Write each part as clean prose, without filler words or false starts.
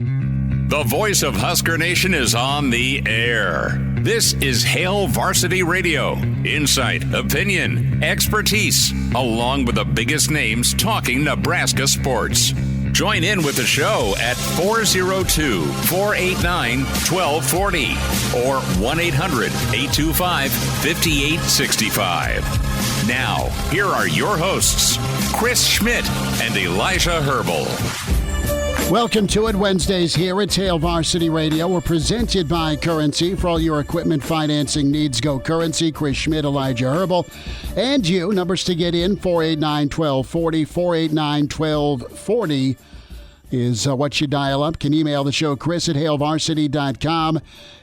The voice of Husker Nation is on the air. This is Hail Varsity Radio. Insight, opinion, expertise, along with the biggest names talking Nebraska sports. Join in with the show at 402-489-1240 or 1-800-825-5865. Now, here are your hosts, Chris Schmidt and Elijah Herbel. Welcome to it. Wednesdays here at Hail Varsity Radio. We're presented by Currency. For all your equipment financing needs, go Currency. Chris Schmidt, Elijah Herbel. And you, numbers to get in, 489-1240. 489-1240 is what you dial up. Can email the show, Chris at hailvarsity.com.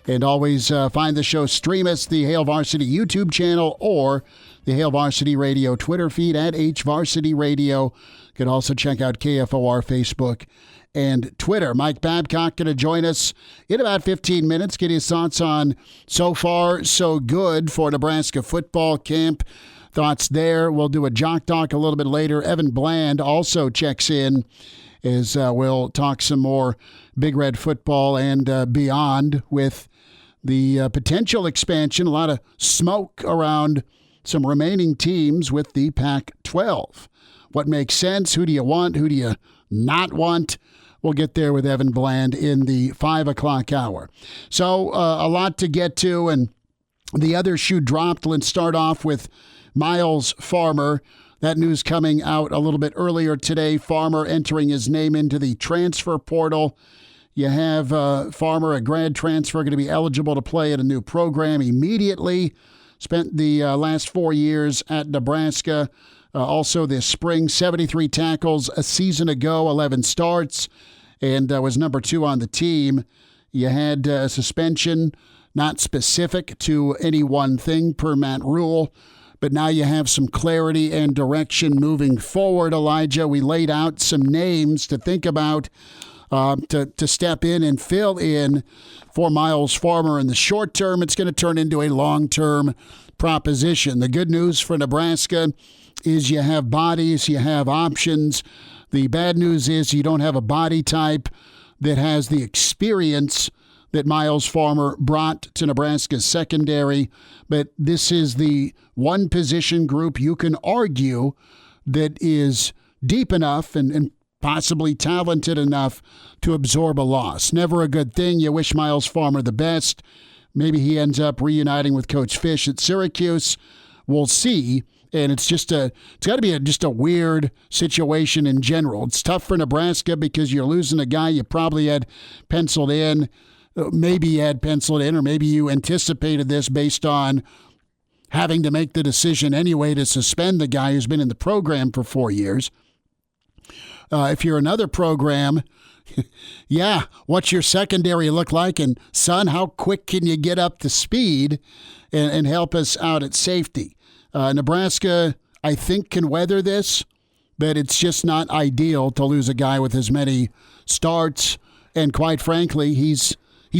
And always find the show, stream us, the Hail Varsity YouTube channel or the Hail Varsity Radio Twitter feed at HVarsity Radio. You can also check out KFOR Facebook and Twitter. Mike Babcock going to join us in about 15 minutes, get his thoughts on so far, so good for Nebraska football camp. Thoughts there. We'll do a Jock Doc a little bit later. Evan Bland also checks in as we'll talk some more Big Red football and beyond with the potential expansion. A lot of smoke around some remaining teams with the Pac-12. What makes sense? Who do you want? Who do you not want? We'll get there with Evan Bland in the 5 o'clock hour. So a lot to get to, and the other shoe dropped. Let's start off with Myles Farmer. That news coming out a little bit earlier today. Farmer entering his name into the transfer portal. You have Farmer, a grad transfer, going to be eligible to play at a new program immediately. Spent the last 4 years at Nebraska. Also this spring, 73 tackles a season ago, 11 starts, and was number 2 on the team. You had a suspension, not specific to any one thing per Matt Rule, but now you have some clarity and direction moving forward, Elijah. We laid out some names to think about to step in and fill in for Myles Farmer. In the short term, it's going to turn into a long-term proposition. The good news for Nebraska is you have bodies, you have options. The bad news is you don't have a body type that has the experience that Myles Farmer brought to Nebraska's secondary. But this is the one position group you can argue that is deep enough and possibly talented enough to absorb a loss. Never a good thing. You wish Myles Farmer the best. Maybe he ends up reuniting with Coach Fish at Syracuse. We'll see. And it's got to be just a weird situation in general. It's tough for Nebraska because you're losing a guy you probably had penciled in. Maybe you had penciled in, or maybe you anticipated this based on having to make the decision anyway to suspend the guy who's been in the program for 4 years. If you're another program, yeah, what's your secondary look like? And, son, how quick can you get up to speed and help us out at safety? Nebraska, I think, can weather this, but it's just not ideal to lose a guy with as many starts. And quite frankly, he's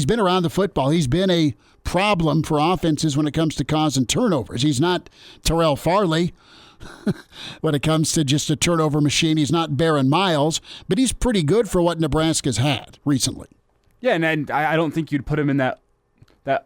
been around the football. He's been a problem for offenses when it comes to causing turnovers. He's not Terrell Farley when it comes to just a turnover machine. He's not Baron Miles, but he's pretty good for what Nebraska's had recently. Yeah, and I don't think you'd put him in that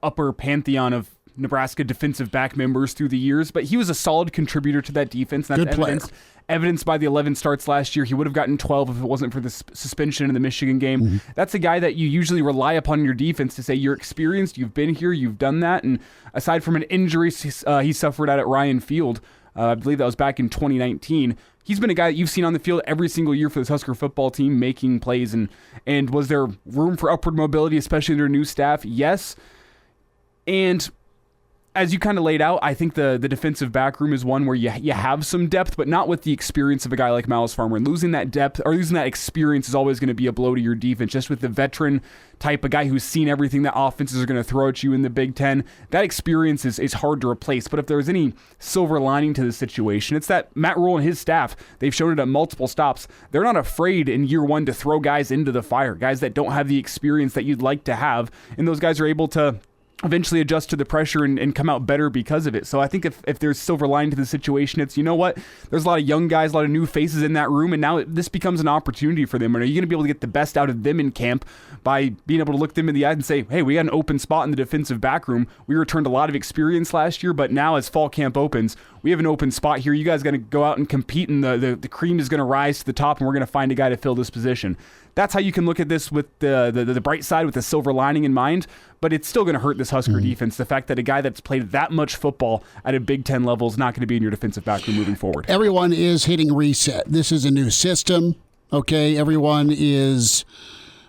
upper pantheon of Nebraska defensive back members through the years, but he was a solid contributor to that defense. That's evidenced by the 11 starts last year. He would have gotten 12 if it wasn't for the suspension in the Michigan game. Mm-hmm. That's a guy that you usually rely upon in your defense to say you're experienced, you've been here, you've done that. And aside from an injury he suffered at Ryan Field, I believe that was back in 2019, he's been a guy that you've seen on the field every single year for this Husker football team, making plays. And was there room for upward mobility, especially under new staff? Yes. And as you kind of laid out, I think the defensive back room is one where you have some depth, but not with the experience of a guy like Myles Farmer. And losing that depth or losing that experience is always going to be a blow to your defense. Just with the veteran type of guy who's seen everything that offenses are going to throw at you in the Big Ten, that experience is hard to replace. But if there's any silver lining to the situation, it's that Matt Rule and his staff, they've shown it at multiple stops. They're not afraid in year one to throw guys into the fire, guys that don't have the experience that you'd like to have. And those guys are able to eventually adjust to the pressure and come out better because of it. So I think if there's silver lining to the situation, it's, you know what, there's a lot of young guys, a lot of new faces in that room, and now this becomes an opportunity for them. And are you going to be able to get the best out of them in camp by being able to look them in the eye and say, hey, we got an open spot in the defensive back room. We returned a lot of experience last year, but now as fall camp opens, we have an open spot here. You guys got to go out and compete, and the cream is going to rise to the top, and we're going to find a guy to fill this position. That's how you can look at this with the bright side, with the silver lining in mind, but it's still going to hurt this Husker defense. The fact that a guy that's played that much football at a Big Ten level is not going to be in your defensive back room moving forward. Everyone is hitting reset. This is a new system, okay? Everyone is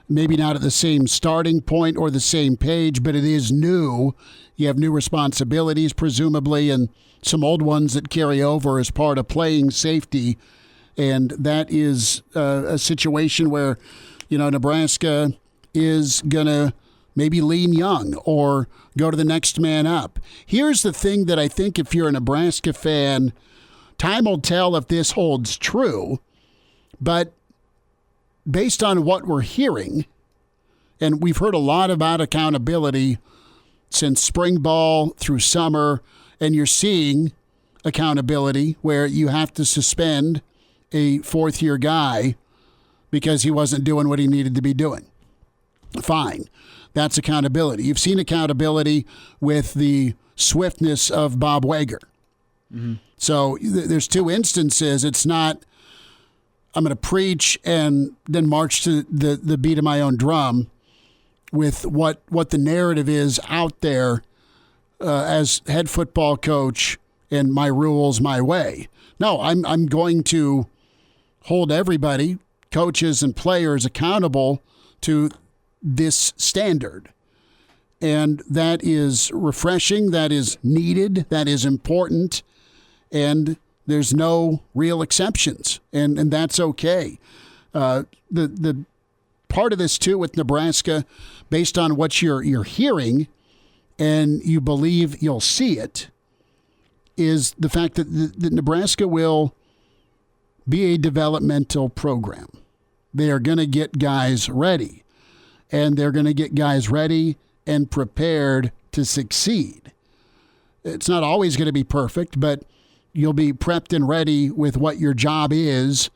maybe not at the same starting point or the same page, but it is new. You have new responsibilities, presumably, and some old ones that carry over as part of playing safety. And that is a situation where, Nebraska is going to maybe lean young or go to the next man up. Here's the thing that I think if you're a Nebraska fan, time will tell if this holds true. But based on what we're hearing, and we've heard a lot about accountability since spring ball through summer, and you're seeing accountability where you have to suspend a fourth-year guy because he wasn't doing what he needed to be doing. Fine. That's accountability. You've seen accountability with the swiftness of Bob Wager. Mm-hmm. So there's two instances. It's not, I'm going to preach and then march to the beat of my own drum with what the narrative is out there as head football coach and my rules, my way. No, I'm going to hold everybody, coaches and players, accountable to this standard. And that is refreshing, that is needed, that is important, and there's no real exceptions, and that's okay. The part of this, too, with Nebraska, based on what you're hearing and you believe you'll see it, is the fact that Nebraska will be a developmental program. They are going to get guys ready, and they're going to get guys ready and prepared to succeed. It's not always going to be perfect, but you'll be prepped and ready with what your job is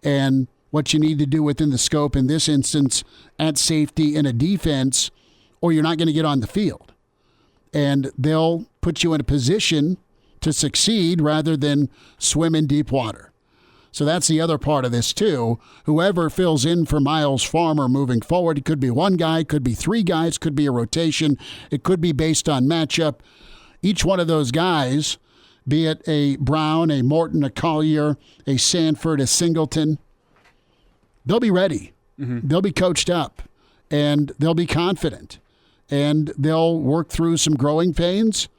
and what you need to do within the scope, in this instance, at safety in a defense, or you're not going to get on the field. And they'll put you in a position to succeed rather than swim in deep water. So that's the other part of this, too. Whoever fills in for Myles Farmer moving forward, it could be one guy, could be three guys, could be a rotation. It could be based on matchup. Each one of those guys, be it a Brown, a Morton, a Collier, a Sanford, a Singleton, they'll be ready. Mm-hmm. They'll be coached up, and they'll be confident, and they'll work through some growing pains,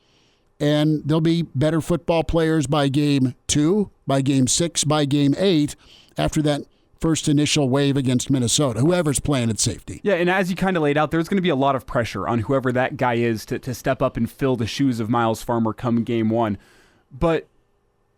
and they'll be better football players by game 2, by game 6, by game 8, after that first initial wave against Minnesota, whoever's playing at safety. Yeah, and as you kind of laid out, there's going to be a lot of pressure on whoever that guy is to step up and fill the shoes of Myles Farmer come game 1. But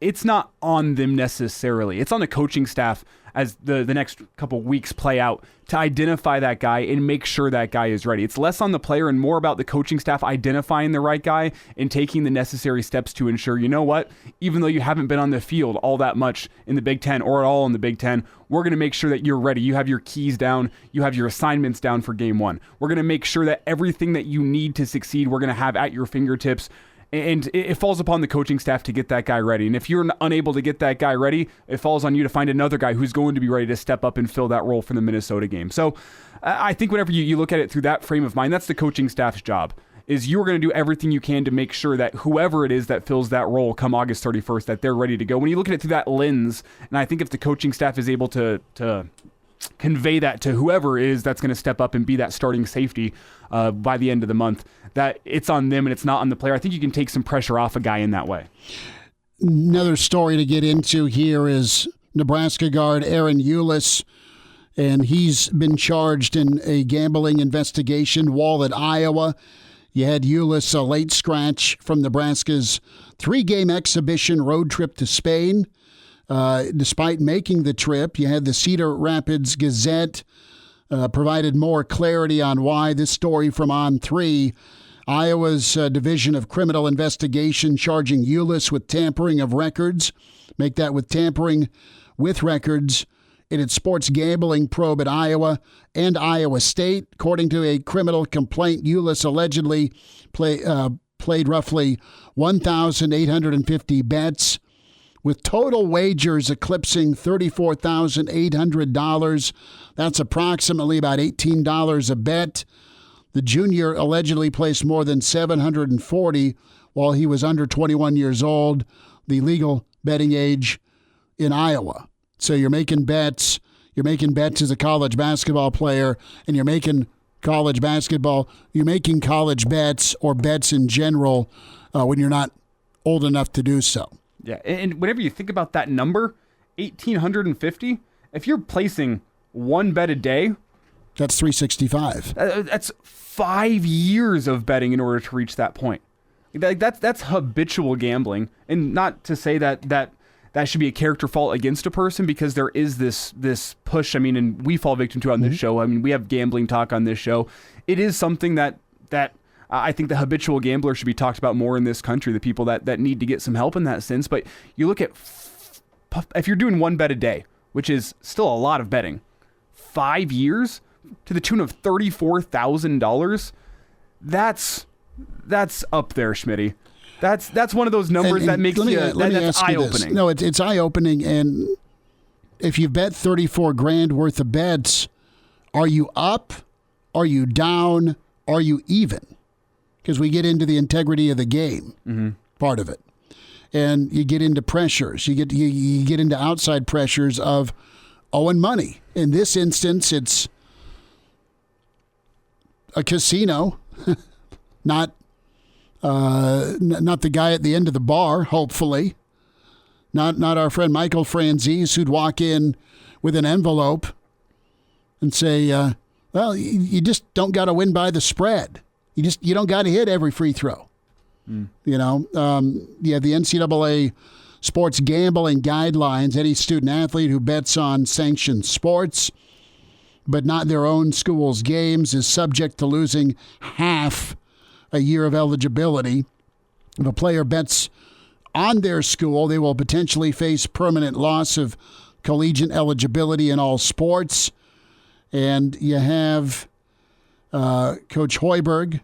it's not on them necessarily. It's on the coaching staff as the next couple weeks play out to identify that guy and make sure that guy is ready. It's less on the player and more about the coaching staff identifying the right guy and taking the necessary steps to ensure, you know what, even though you haven't been on the field all that much in the Big Ten or at all in the Big Ten, we're going to make sure that you're ready. You have your keys down. You have your assignments down for game 1. We're going to make sure that everything that you need to succeed, we're going to have at your fingertips. And it falls upon the coaching staff to get that guy ready. And if you're unable to get that guy ready, it falls on you to find another guy who's going to be ready to step up and fill that role for the Minnesota game. So I think whenever you look at it through that frame of mind, that's the coaching staff's job, is you're going to do everything you can to make sure that whoever it is that fills that role come August 31st, that they're ready to go. When you look at it through that lens, and I think if the coaching staff is able to convey that to whoever is that's going to step up and be that starting safety by the end of the month, that it's on them and it's not on the player. I think you can take some pressure off a guy in that way. Another story to get into here is Nebraska guard Ahron Ulis, and he's been charged in a gambling investigation while at Iowa. You had Ulis, a late scratch from Nebraska's 3-game exhibition road trip to Spain. Despite making the trip, you had the Cedar Rapids Gazette provided more clarity on why. This story from On3, Iowa's Division of Criminal Investigation charging Ulis with tampering of records. Make that with tampering with records in its sports gambling probe at Iowa and Iowa State. According to a criminal complaint, Ulis allegedly played roughly 1,850 bets, with total wagers eclipsing $34,800. That's approximately about $18 a bet. The junior allegedly placed more than 740 while he was under 21 years old, the legal betting age in Iowa. So you're making bets as a college basketball player, and you're making college bets or bets in general when you're not old enough to do so. Yeah, and whenever you think about that number, 1,850, if you're placing one bet a day, that's 365. That's 5 years of betting in order to reach that point. That's habitual gambling, and not to say that should be a character fault against a person, because there is this push. I mean, and we fall victim to on this show. I mean, we have gambling talk on this show. It is something that I think the habitual gambler should be talked about more in this country, the people that need to get some help in that sense. But you look at, if you're doing one bet a day, which is still a lot of betting, 5 years to the tune of $34,000, that's up there, Schmitty. That's one of those numbers that makes that's eye-opening. No, it's eye-opening, and if you bet $34,000 worth of bets, are you up? Are you down? Are you even? Because we get into the integrity of the game, part of it, and you get into pressures. You get into outside pressures of owing money. In this instance, it's a casino, not the guy at the end of the bar. Hopefully, not our friend Michael Franzese, who'd walk in with an envelope and say, "Well, you just don't got to win by the spread. You don't got to hit every free throw." You know, the NCAA sports gambling guidelines. Any student athlete who bets on sanctioned sports, but not their own school's games, is subject to losing half a year of eligibility. If a player bets on their school, they will potentially face permanent loss of collegiate eligibility in all sports. And you have Coach Hoiberg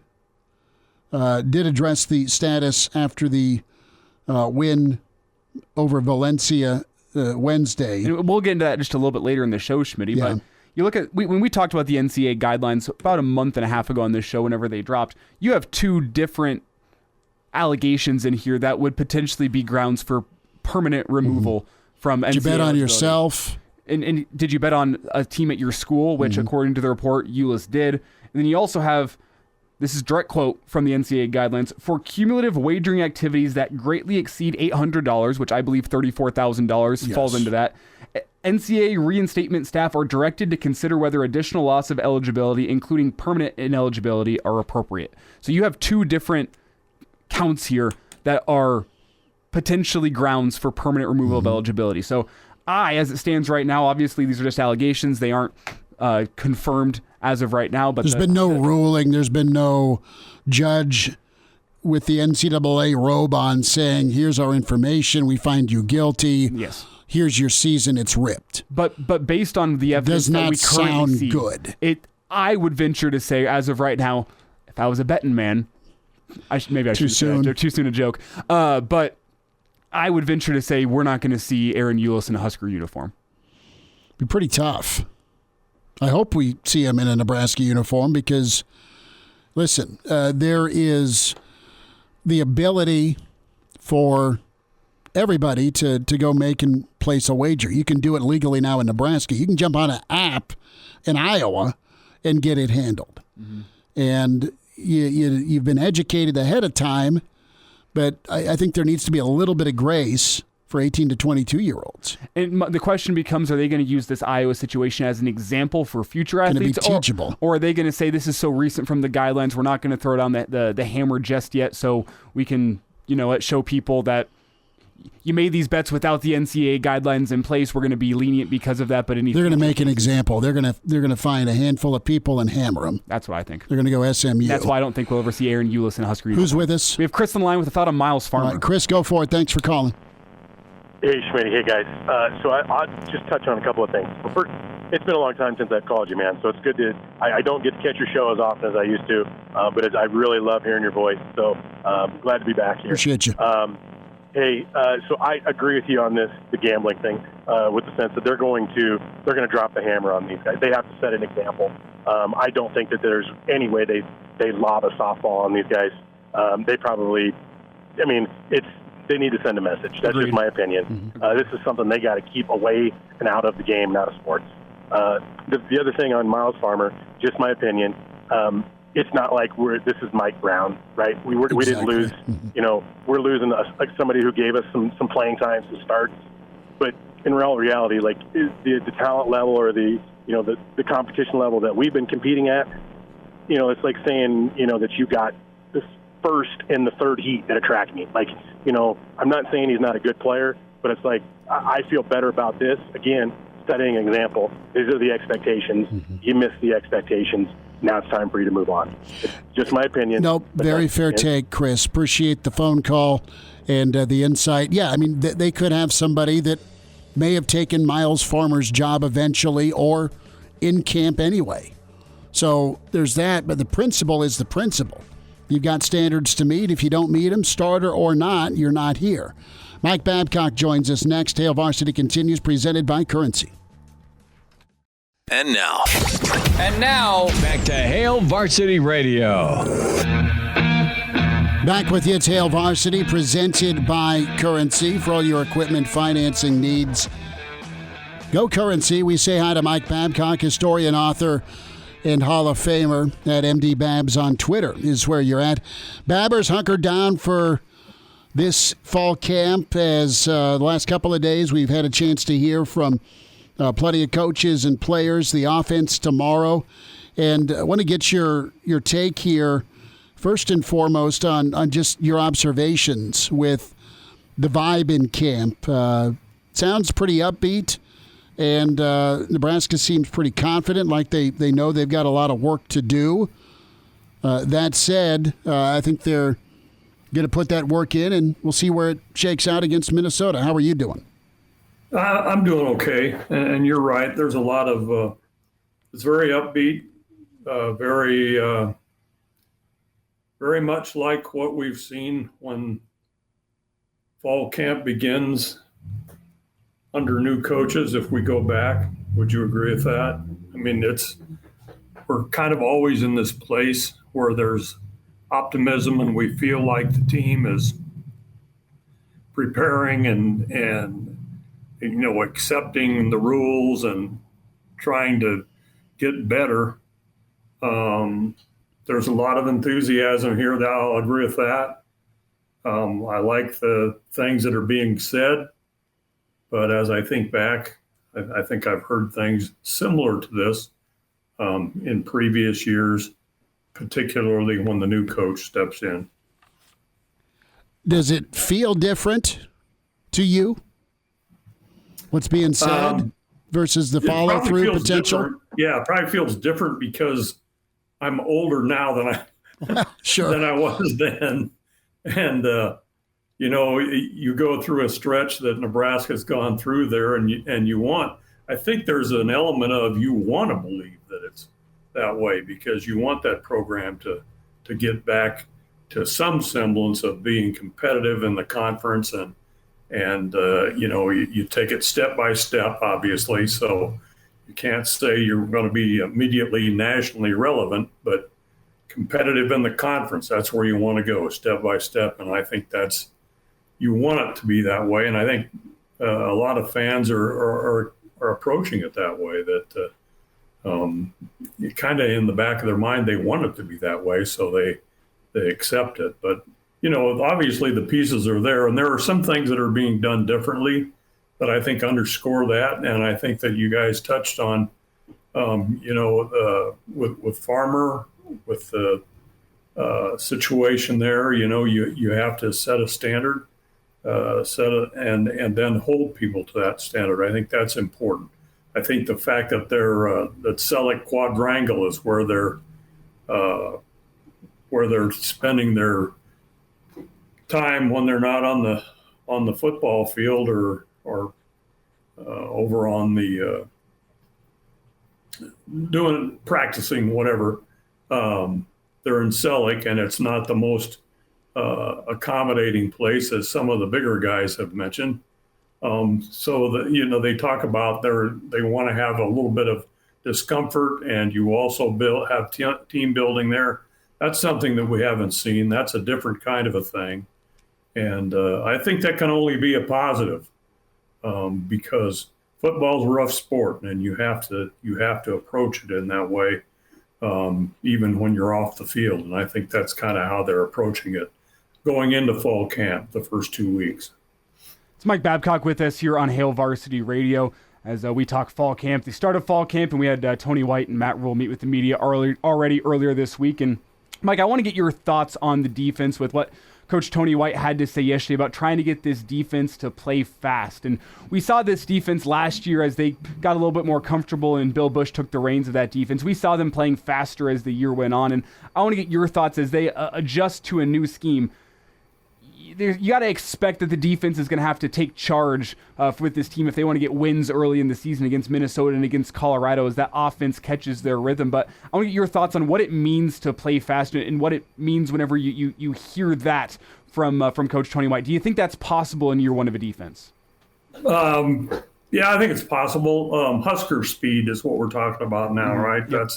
did address the status after the win over Valencia Wednesday. And we'll get into that just a little bit later in the show, Schmitty. Yeah. But you look at, when we talked about the NCAA guidelines about a month and a half ago on this show, whenever they dropped, you have two different allegations in here that would potentially be grounds for permanent removal from NCAA. Did you bet on yourself? And did you bet on a team at your school, which according to the report, Ulis did. And then you also have, this is direct quote from the NCAA guidelines, for cumulative wagering activities that greatly exceed $800, which I believe $34,000 falls into that. NCAA reinstatement staff are directed to consider whether additional loss of eligibility, including permanent ineligibility, are appropriate. So you have two different counts here that are potentially grounds for permanent removal of eligibility. So as it stands right now, obviously these are just allegations. They aren't confirmed as of right now. But there's been no ruling. There's been no judge with the NCAA robe on saying, here's our information. We find you guilty. Yes. Here's your season. It's ripped. But based on the evidence that we currently see, good. I would venture to say, as of right now, if I was a betting man, maybe I should say too soon a joke. But I would venture to say we're not going to see Ahron Ulis in a Husker uniform. Be pretty tough. I hope we see him in a Nebraska uniform because, listen, there is the ability for everybody to go make and place a wager. You can do it legally now in Nebraska. You can jump on an app in Iowa and get it handled. And you've been educated ahead of time, but I think there needs to be a little bit of grace for 18 to 22-year-olds. And the question becomes, are they going to use this Iowa situation as an example for future athletes? Going to be teachable. Or are they going to say, this is so recent from the guidelines, we're not going to throw down the hammer just yet, so we can, show people that you made these bets without the NCAA guidelines in place. We're going to be lenient because of that. But they're going to make an example. They're going to find a handful of people and hammer them. That's what I think. They're going to go SMU. That's why I don't think we'll ever see Ahron, Ulis, and Husker. Who's with us? We have Chris on the line with a thought on Myles Farmer. All right, Chris, go for it. Thanks for calling. Hey, Schmidt. Hey, guys. So I'll just touch on a couple of things. Well, first, it's been a long time since I've called you, man. So it's good to I don't get to catch your show as often as I used to, but I really love hearing your voice. So glad to be back here. Appreciate you. Hey, so I agree with you on this, the gambling thing, with the sense that they're going to drop the hammer on these guys. They have to set an example. I don't think that there's any way they lob a softball on these guys. They probably, they need to send a message. That's just my opinion. Mm-hmm. This is something they got to keep away and out of the game and out of sports. The other thing on Myles Farmer, just my opinion, it's not like this is Mike Brown, right? We didn't lose, we're losing like somebody who gave us some playing time, some starts. But in reality, like the talent level or the competition level that we've been competing at, it's like saying, that you got this first and the third heat at a track meet. Like, I'm not saying he's not a good player, but it's like I feel better about this. Again, setting an example. These are the expectations. Mm-hmm. You missed the expectations. Now it's time for you to move on. It's just my opinion. No, very fair take, Chris. Appreciate the phone call and the insight. Yeah, they could have somebody that may have taken Myles Farmer's job eventually or in camp anyway. So there's that, but the principle is the principle. You've got standards to meet. If you don't meet them, starter or not, you're not here. Mike Babcock joins us next. Hail Varsity continues, presented by Currency. And now, back to Hail Varsity Radio. Back with you, it's Hail Varsity, presented by Currency. For all your equipment financing needs, go Currency. We say hi to Mike Babcock, historian, author, and Hall of Famer at MD Babs on Twitter is where you're at. Babbers hunkered down for this fall camp as the last couple of days we've had a chance to hear from plenty of coaches and players, the offense tomorrow. And I want to get your take here, first and foremost, on just your observations with the vibe in camp. Sounds pretty upbeat, and Nebraska seems pretty confident, like they know they've got a lot of work to do. That said, I think they're going to put that work in, and we'll see where it shakes out against Minnesota. How are you doing? I'm doing okay, and you're right. There's a lot of it's very upbeat, very much like what we've seen when fall camp begins under new coaches. If we go back, would you agree with that? We're kind of always in this place where there's optimism, and we feel like the team is preparing and accepting the rules and trying to get better. There's a lot of enthusiasm here. That I'll agree with that. I like the things that are being said, but as I think back, I think I've heard things similar to this in previous years, particularly when the new coach steps in. Does it feel different to you? What's being said versus the follow-through potential? Different. Yeah, it probably feels different because I'm older now than sure. than I was then. And, you go through a stretch that Nebraska's gone through there, and you want – I think there's an element of you want to believe that it's that way because you want that program to get back to some semblance of being competitive in the conference and you take it step by step, obviously. So you can't say you're going to be immediately nationally relevant, but competitive in the conference, that's where you want to go step by step. And I think you want it to be that way. And I think a lot of fans are approaching it that way, that kind of in the back of their mind, they want it to be that way. So they accept it. But obviously the pieces are there, and there are some things that are being done differently that I think underscore that. And I think that you guys touched on, with Farmer, with the situation there, you have to set a standard. and then hold people to that standard. I think that's important. I think the fact that that Selleck quadrangle is where they're spending their time when they're not on the football field or over on the practicing whatever. They're in Selleck, and it's not the most accommodating place, as some of the bigger guys have mentioned. So they talk about they want to have a little bit of discomfort, and you also have team building there. That's something that we haven't seen. That's a different kind of a thing, and I think that can only be a positive because football's a rough sport, and you have to approach it in that way, even when you're off the field. And I think that's kind of how they're approaching it going into fall camp the first 2 weeks. It's Mike Babcock with us here on Hail Varsity Radio as we talk fall camp, the start of fall camp, and we had Tony White and Matt Rule meet with the media earlier this week. And Mike, I want to get your thoughts on the defense with what Coach Tony White had to say yesterday about trying to get this defense to play fast. And we saw this defense last year as they got a little bit more comfortable and Bill Busch took the reins of that defense. We saw them playing faster as the year went on. And I want to get your thoughts as they adjust to a new scheme. You got to expect that the defense is going to have to take charge with this team if they want to get wins early in the season against Minnesota and against Colorado as that offense catches their rhythm. But I want to get your thoughts on what it means to play fast and what it means whenever you hear that from Coach Tony White. Do you think that's possible in year one of a defense? Yeah, I think it's possible. Husker speed is what we're talking about now, right? Yep.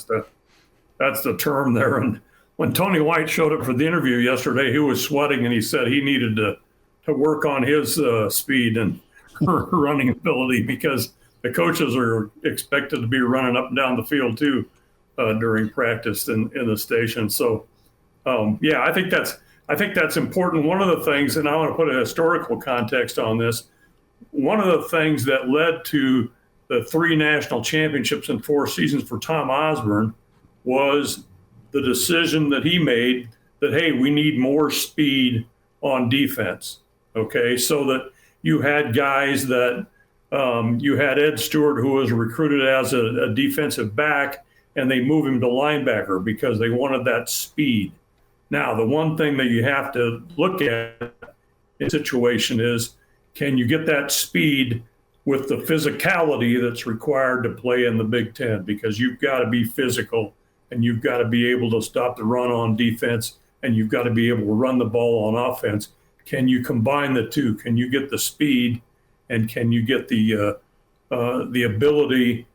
That's the term there. And when Tony White showed up for the interview yesterday, he was sweating, and he said he needed to work on his speed and running ability because the coaches are expected to be running up and down the field too during practice in the station. So, I think that's important. One of the things, and I want to put a historical context on this, one of the things that led to the 3 national championships in 4 seasons for Tom Osborne was the decision that he made that, hey, we need more speed on defense, okay? So that you had guys that you had Ed Stewart, who was recruited as a defensive back, and they moved him to linebacker because they wanted that speed. Now, the one thing that you have to look at in a situation is, can you get that speed with the physicality that's required to play in the Big Ten? Because you've got to be physical, and you've got to be able to stop the run on defense, and you've got to be able to run the ball on offense. Can you combine the two? Can you get the speed, and can you get the ability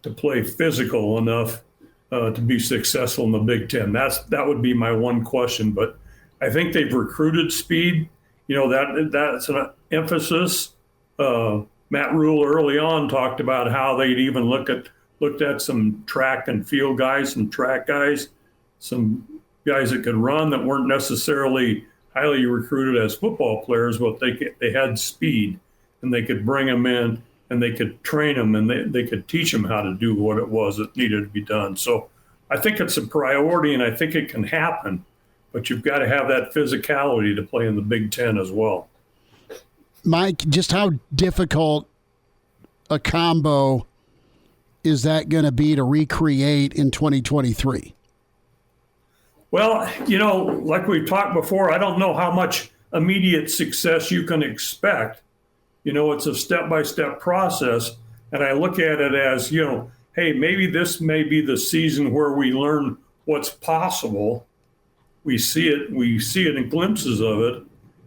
to play physical enough to be successful in the Big Ten? That would be my one question. But I think they've recruited speed. That's an emphasis. Matt Rule early on talked about how they'd even looked at some track and field guys, some track guys, some guys that could run that weren't necessarily highly recruited as football players, but they had speed, and they could bring them in, and they could train them, and they could teach them how to do what it was that needed to be done. So I think it's a priority, and I think it can happen, but you've got to have that physicality to play in the Big Ten as well. Mike, just how difficult a combo is that going to be to recreate in 2023? Well, like we've talked before, I don't know how much immediate success you can expect. It's a step-by-step process, and I look at it as, hey, maybe this may be the season where we learn what's possible. We see it in glimpses of it,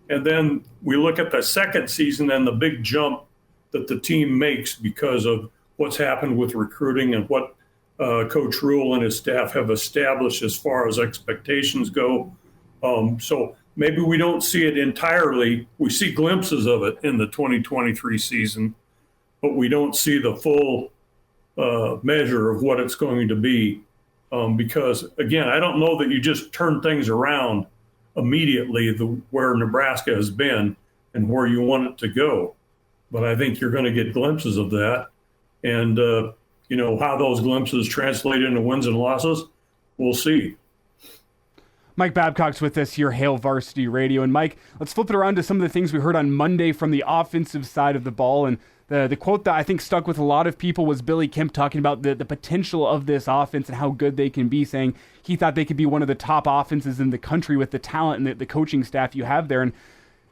and then we look at the second season and the big jump that the team makes because of what's happened with recruiting and what Coach Rule and his staff have established as far as expectations go. So maybe we don't see it entirely. We see glimpses of it in the 2023 season, but we don't see the full measure of what it's going to be. Because, again, I don't know that you just turn things around immediately where Nebraska has been and where you want it to go. But I think you're going to get glimpses of that. And, how those glimpses translate into wins and losses, we'll see. Mike Babcock's with us here, Hail Varsity Radio. And Mike, let's flip it around to some of the things we heard on Monday from the offensive side of the ball. And the quote that I think stuck with a lot of people was Billy Kemp talking about the potential of this offense and how good they can be, saying he thought they could be one of the top offenses in the country with the talent and the coaching staff you have there. And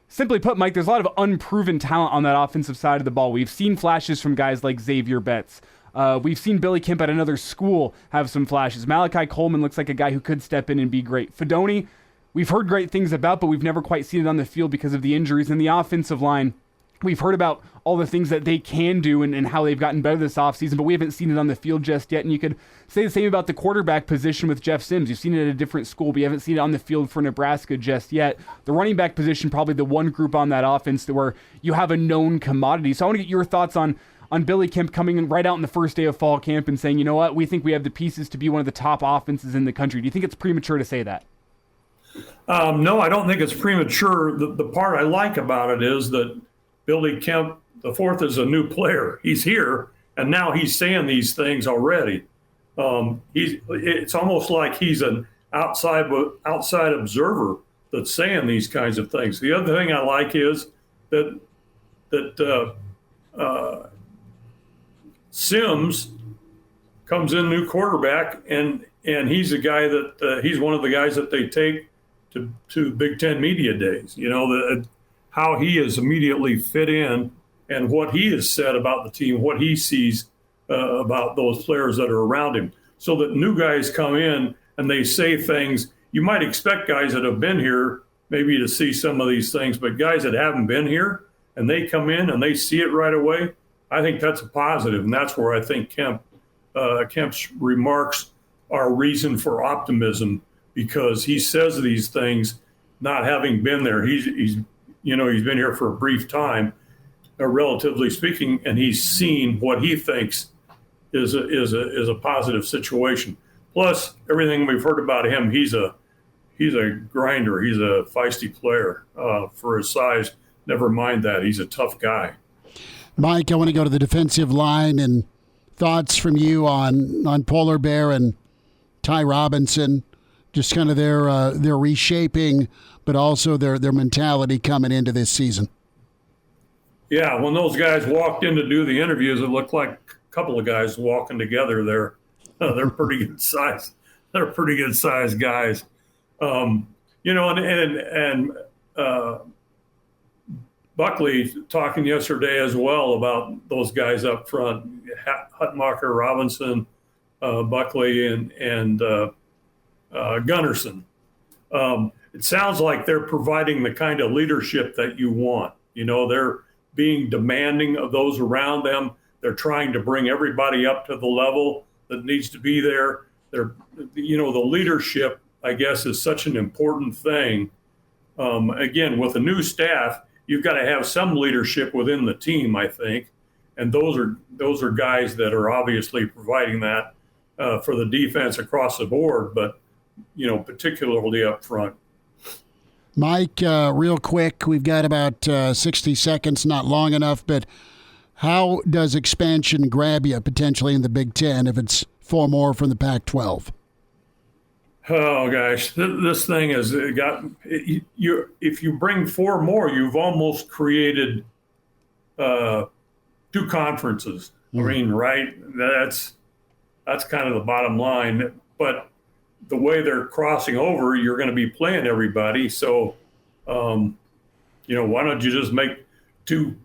simply put, Mike, there's a lot of unproven talent on that offensive side of the ball. We've seen flashes from guys like Xavier Betts. We've seen Billy Kemp at another school have some flashes. Malachi Coleman looks like a guy who could step in and be great. Fedoni, we've heard great things about, but we've never quite seen it on the field because of the injuries. And the offensive line, we've heard about all the things that they can do and how they've gotten better this offseason, but we haven't seen it on the field just yet. And you could say the same about the quarterback position with Jeff Sims. You've seen it at a different school, but you haven't seen it on the field for Nebraska just yet. The running back position, probably the one group on that offense where you have a known commodity. So I want to get your thoughts on Billy Kemp coming in right out in the first day of fall camp and saying, you know what, we think we have the pieces to be one of the top offenses in the country. Do you think it's premature to say that? No, I don't think it's premature. The part I like about it is that Billy Kemp, the fourth, is a new player. He's here, and now he's saying these things already. It's almost like he's an outside observer that's saying these kinds of things. The other thing I like is that Sims comes in new quarterback, and he's a guy that he's one of the guys that they take to Big Ten media days. You know, how he is immediately fit in and what he has said about the team, what he sees about those players that are around him. So that new guys come in and they say things. You might expect guys that have been here maybe to see some of these things, but guys that haven't been here and they come in and they see it right away, I think that's a positive, and that's where I think Kemp's remarks are a reason for optimism, because he says these things not having been there. He's been here for a brief time, relatively speaking, and he's seen what he thinks is a positive situation. Plus, everything we've heard about him, he's a grinder. He's a feisty player for his size. Never mind that. He's a tough guy. Mike, I want to go to the defensive line and thoughts from you on Polar Bear and Ty Robinson, just kind of their reshaping, but also their mentality coming into this season. Yeah, when those guys walked in to do the interviews, it looked like a couple of guys walking together there. They're pretty good size. They're pretty good sized guys. Buckley talking yesterday as well about those guys up front, Hutmacher, Robinson, Buckley, and Gunnarsson. It sounds like they're providing the kind of leadership that you want. You know, they're being demanding of those around them. They're trying to bring everybody up to the level that needs to be there. The leadership, I guess, is such an important thing. Again, with a new staff, you've got to have some leadership within the team, I think. And those are guys that are obviously providing that for the defense across the board, but, particularly up front. Mike, real quick, we've got about 60 seconds, not long enough, but how does expansion grab you potentially in the Big Ten if it's 4 more from the Pac-12? Oh, gosh, this thing has got you. If you bring 4 more, you've almost created 2 conferences. I mean, right? That's kind of the bottom line. But the way they're crossing over, you're going to be playing everybody. So, why don't you just make two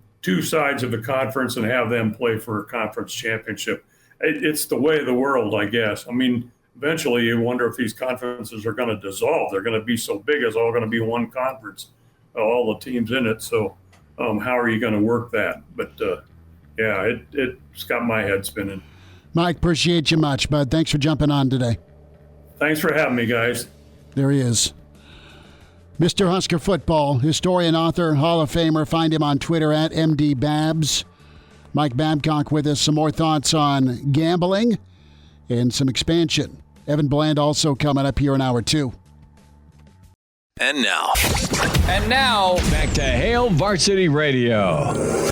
sides of the conference and have them play for a conference championship? It's the way of the world, I guess. I mean, eventually you wonder if these conferences are going to dissolve. They're going to be so big, it's all going to be one conference, all the teams in it. So how are you going to work that? But, it's got my head spinning. Mike, appreciate you much, bud. Thanks for jumping on today. Thanks for having me, guys. There he is. Mr. Husker Football, historian, author, Hall of Famer. Find him on Twitter at MDBabs. Mike Babcock with us. Some more thoughts on gambling and some expansion. Evan Bland also coming up here in hour 2. And now, back to Hail Varsity Radio.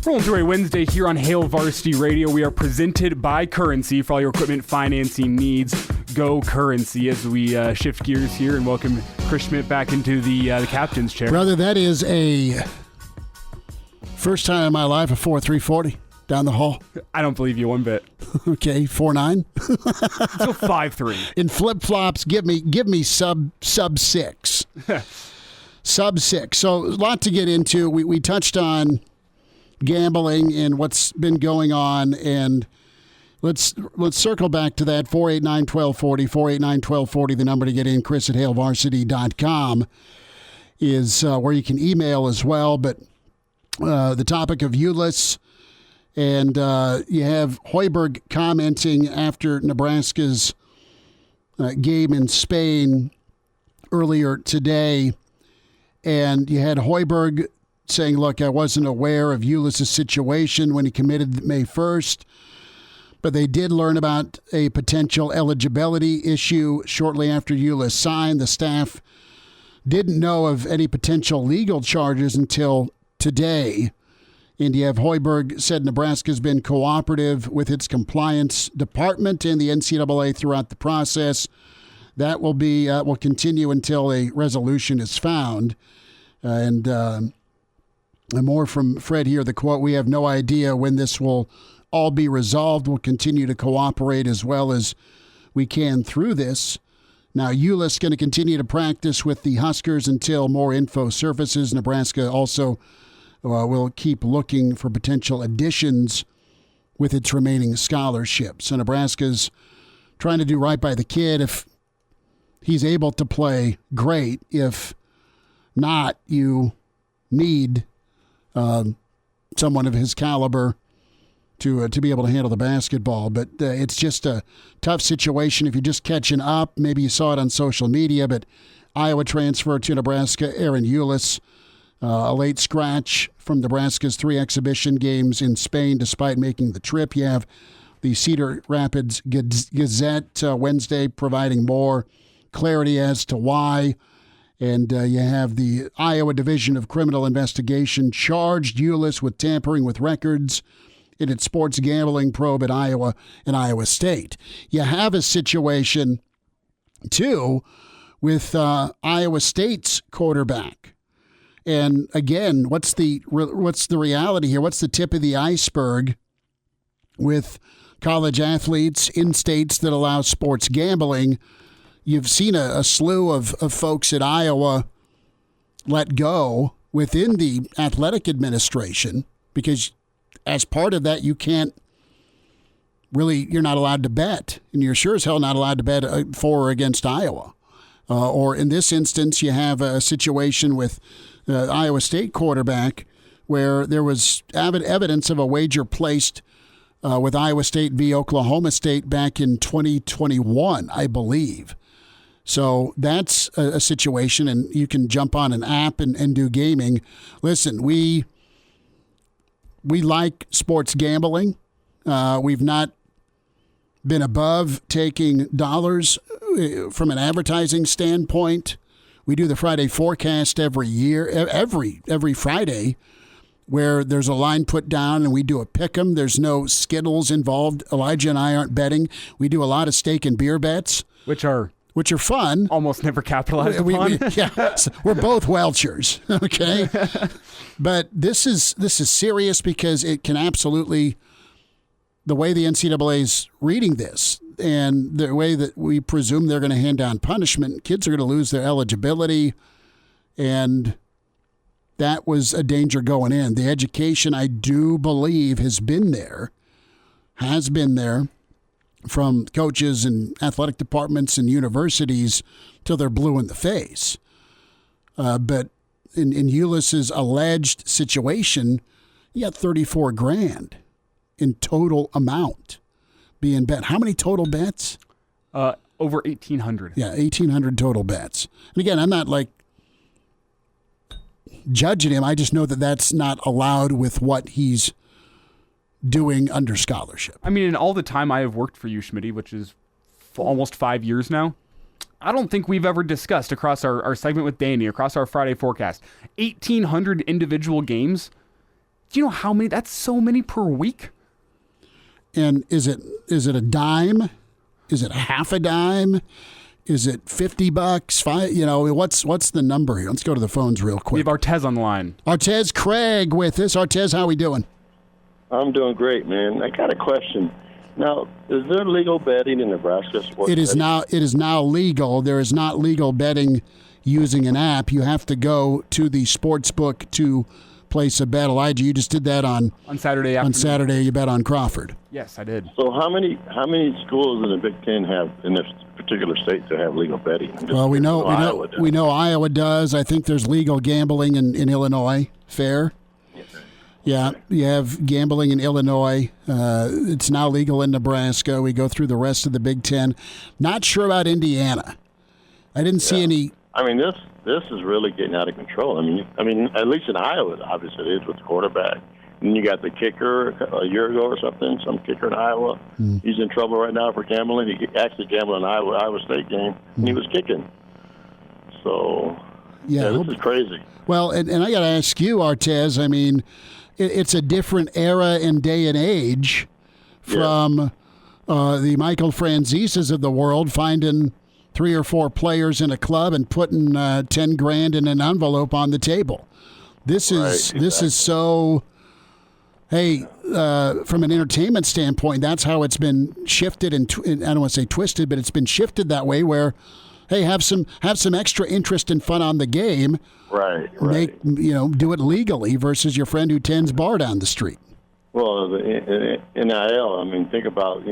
Rolling through a Wednesday here on Hail Varsity Radio. We are presented by Currency for all your equipment financing needs. Go Currency as we shift gears here and welcome Chris Schmidt back into the captain's chair. Brother, that is a first time in my life, a 4.340 down the hall. I don't believe you one bit. Okay, 4.9. Let's go 5.3. In flip-flops, give me sub 6. Sub 6. So a lot to get into. We touched on gambling and what's been going on, and let's circle back to that. 489-1240, 489-1240, the number to get in. Chris at HailVarsity.com is where you can email as well. But the topic of Ulis, and you have Hoiberg commenting after Nebraska's game in Spain earlier today, and you had Hoiberg saying, look, I wasn't aware of Ulis' situation when he committed May 1st, but they did learn about a potential eligibility issue shortly after Ulis signed. The staff didn't know of any potential legal charges until today. And you have Hoiberg said Nebraska's been cooperative with its compliance department and the NCAA throughout the process. That will continue until a resolution is found. And more from Fred here, the quote, we have no idea when this will all be resolved. We'll continue to cooperate as well as we can through this. Now, Ulis going to continue to practice with the Huskers until more info surfaces. Nebraska also will keep looking for potential additions with its remaining scholarships. So Nebraska's trying to do right by the kid. If he's able to play, great. If not, you need someone of his caliber to be able to handle the basketball. But it's just a tough situation. If you're just catching up, maybe you saw it on social media, but Iowa transfer to Nebraska, Ahron Ulis, a late scratch from Nebraska's 3 exhibition games in Spain despite making the trip. You have the Cedar Rapids Gazette Wednesday providing more clarity as to why. And you have the Iowa Division of Criminal Investigation charged Ulis with tampering with records in its sports gambling probe at Iowa and Iowa State. You have a situation, too, with Iowa State's quarterback. And again, what's the reality here? What's the tip of the iceberg with college athletes in states that allow sports gambling? You've seen a slew of folks at Iowa let go within the athletic administration because as part of that, you're not allowed to bet. And you're sure as hell not allowed to bet for or against Iowa. Or in this instance, you have a situation with the Iowa State quarterback where there was evidence of a wager placed with Iowa State v. Oklahoma State back in 2021, I believe. So that's a situation, and you can jump on an app and do gaming. Listen, we like sports gambling. We've not been above taking dollars from an advertising standpoint. We do the Friday forecast every year, every Friday, where there's a line put down and we do a pick 'em. There's no Skittles involved. Elijah and I aren't betting. We do a lot of steak and beer bets, which are fun. Almost never capitalized upon. We're both Welchers, okay? But this is serious because it can absolutely, the way the NCAA is reading this and the way that we presume they're going to hand down punishment, kids are going to lose their eligibility, and that was a danger going in. The education, I do believe, has been there from coaches and athletic departments and universities till they're blue in the face. But in Ulis's alleged situation, you got $34,000 in total amount being bet. How many total bets? Over 1,800. Yeah, 1,800 total bets. And again, I'm not like judging him. I just know that that's not allowed with what he's doing under scholarship. I mean, in all the time I have worked for you, Schmitty, which is almost 5 years now, I don't think we've ever discussed across our segment with Danny, across our Friday forecast, 1,800 individual games. Do you know how many? That's so many per week. And is it a dime? Is it half a dime? Is it $50? Five? You know, what's the number here? Let's go to the phones real quick. We have Artez on the line. Artez Craig with us. Artez, how we doing? I'm doing great, man. I got a question. Now, is there legal betting in Nebraska sports? It is now legal. There is not legal betting using an app. You have to go to the sports book to place a bet. Elijah, you just did that on Saturday afternoon. On Saturday, you bet on Crawford. Yes, I did. So how many schools in the Big Ten have in this particular state to have legal betting? Well, we know Iowa does. I think there's legal gambling in Illinois. Fair. Yeah, you have gambling in Illinois. It's now legal in Nebraska. We go through the rest of the Big Ten. Not sure about Indiana. I didn't see any. I mean, this is really getting out of control. I mean, at least in Iowa, obviously it is with the quarterback. And you got the kicker a year ago or something, some kicker in Iowa. He's in trouble right now for gambling. He actually gambled in Iowa State game, and he was kicking. So, this is crazy. Well, and I got to ask you, Artez, I mean, it's a different era and day and age from the Michael Franzises of the world finding 3 or 4 players in a club and putting $10,000 in an envelope on the table. This is so. Hey, from an entertainment standpoint, that's how it's been shifted, and I don't want to say twisted, but it's been shifted that way. Where, hey, have some extra interest and fun on the game. Right. Do it legally versus your friend who tends bar down the street. Well, the NIL, I mean, think about,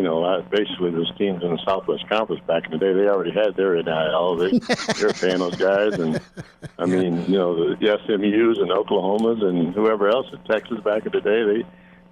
basically those teams in the Southwest Conference back in the day, they already had their NIL. They're paying those guys. And, I mean, the SMUs and Oklahomas and whoever else in Texas back in the day,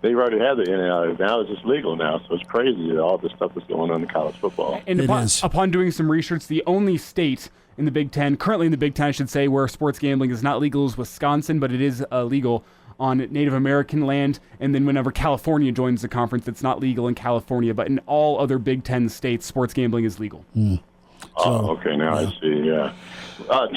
they already had the NIL. Now it's just legal now. So it's crazy all this stuff that's going on in college football. And upon doing some research, the only state in the Big Ten, currently in the Big Ten, I should say, where sports gambling is not legal is Wisconsin, but it is legal on Native American land, and then whenever California joins the conference, it's not legal in California, but in all other Big Ten states, sports gambling is legal. Okay, now I see, yeah.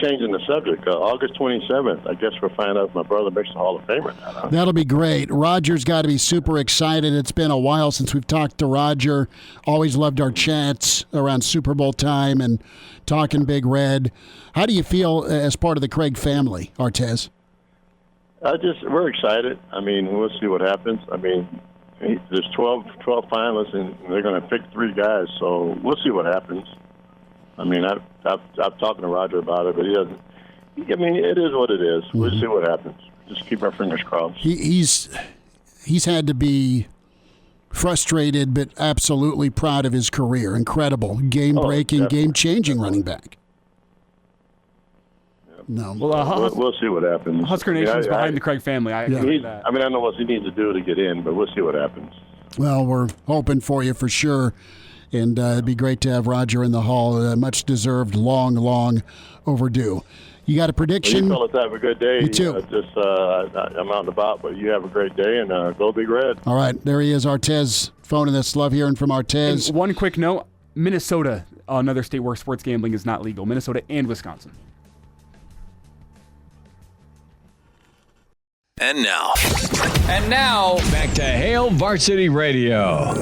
Changing the subject, August 27th, I guess we'll find out if my brother makes the Hall of Famer now. Huh? That'll be great. Roger's got to be super excited. It's been a while since we've talked to Roger. Always loved our chats around Super Bowl time and talking Big Red. How do you feel as part of the Craig family, Artez? We're excited. I mean, we'll see what happens. I mean, there's 12 finalists, and they're going to pick 3 guys, so we'll see what happens. I mean, I've talked to Roger about it, but he doesn't. I mean, it is what it is. We'll see what happens. Just keep our fingers crossed. He's had to be frustrated, but absolutely proud of his career. Incredible, game-breaking, game-changing running back. No. Well, we'll see what happens. Husker Nation's behind the Craig family. I agree with that. I mean, I know what he needs to do to get in, but we'll see what happens. Well, we're hoping for you for sure. And it'd be great to have Roger in the Hall. Much deserved, long overdue. You got a prediction? Well, you fellas have a good day. You too. I'm out and about, but you have a great day, and go Big Red. All right, there he is, Artez, phoning us. Love hearing from Artez. And one quick note, Minnesota, another state where sports gambling is not legal. Minnesota and Wisconsin. And now, back to Hail Varsity Radio.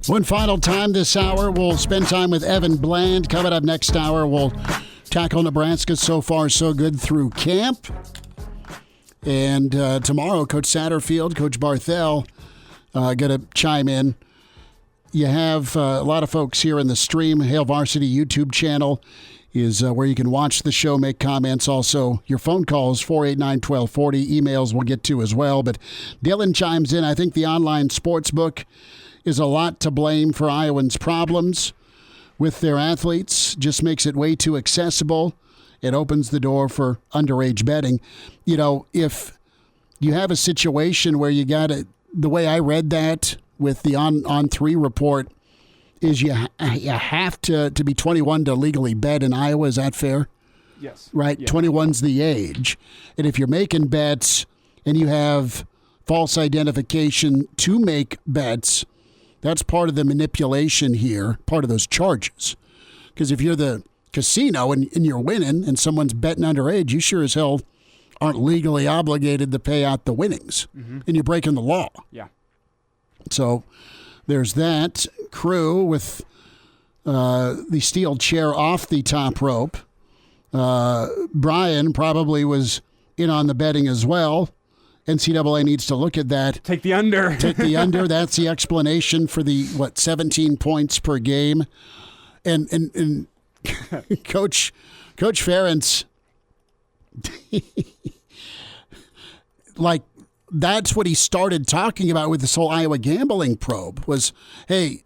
One final time this hour, we'll spend time with Evan Bland. Coming up next hour, we'll tackle Nebraska so far so good through camp. And tomorrow, Coach Satterfield, Coach Barthel going to chime in. You have a lot of folks here in the stream. Hail Varsity YouTube channel is where you can watch the show, make comments. Also, your phone calls, 489-1240. Emails we'll get to as well. But Dylan chimes in. I think the online sports book is a lot to blame for Iowans' problems with their athletes. Just makes it way too accessible. It opens the door for underage betting. If you have a situation where you got it, the way I read that with the On3 report, is you have to be 21 to legally bet in Iowa. Is that fair? Yes. Right? Yeah. 21's the age. And if you're making bets and you have false identification to make bets, that's part of the manipulation here, part of those charges. Because if you're the casino and you're winning and someone's betting underage, you sure as hell aren't legally obligated to pay out the winnings, and you're breaking the law. Yeah. So there's that. Crew with the steel chair off the top rope. Brian probably was in on the betting as well. NCAA needs to look at that. Take the under. Take the under. That's the explanation for the, 17 points per game. And Coach Ferentz, like, that's what he started talking about with this whole Iowa gambling probe was, hey,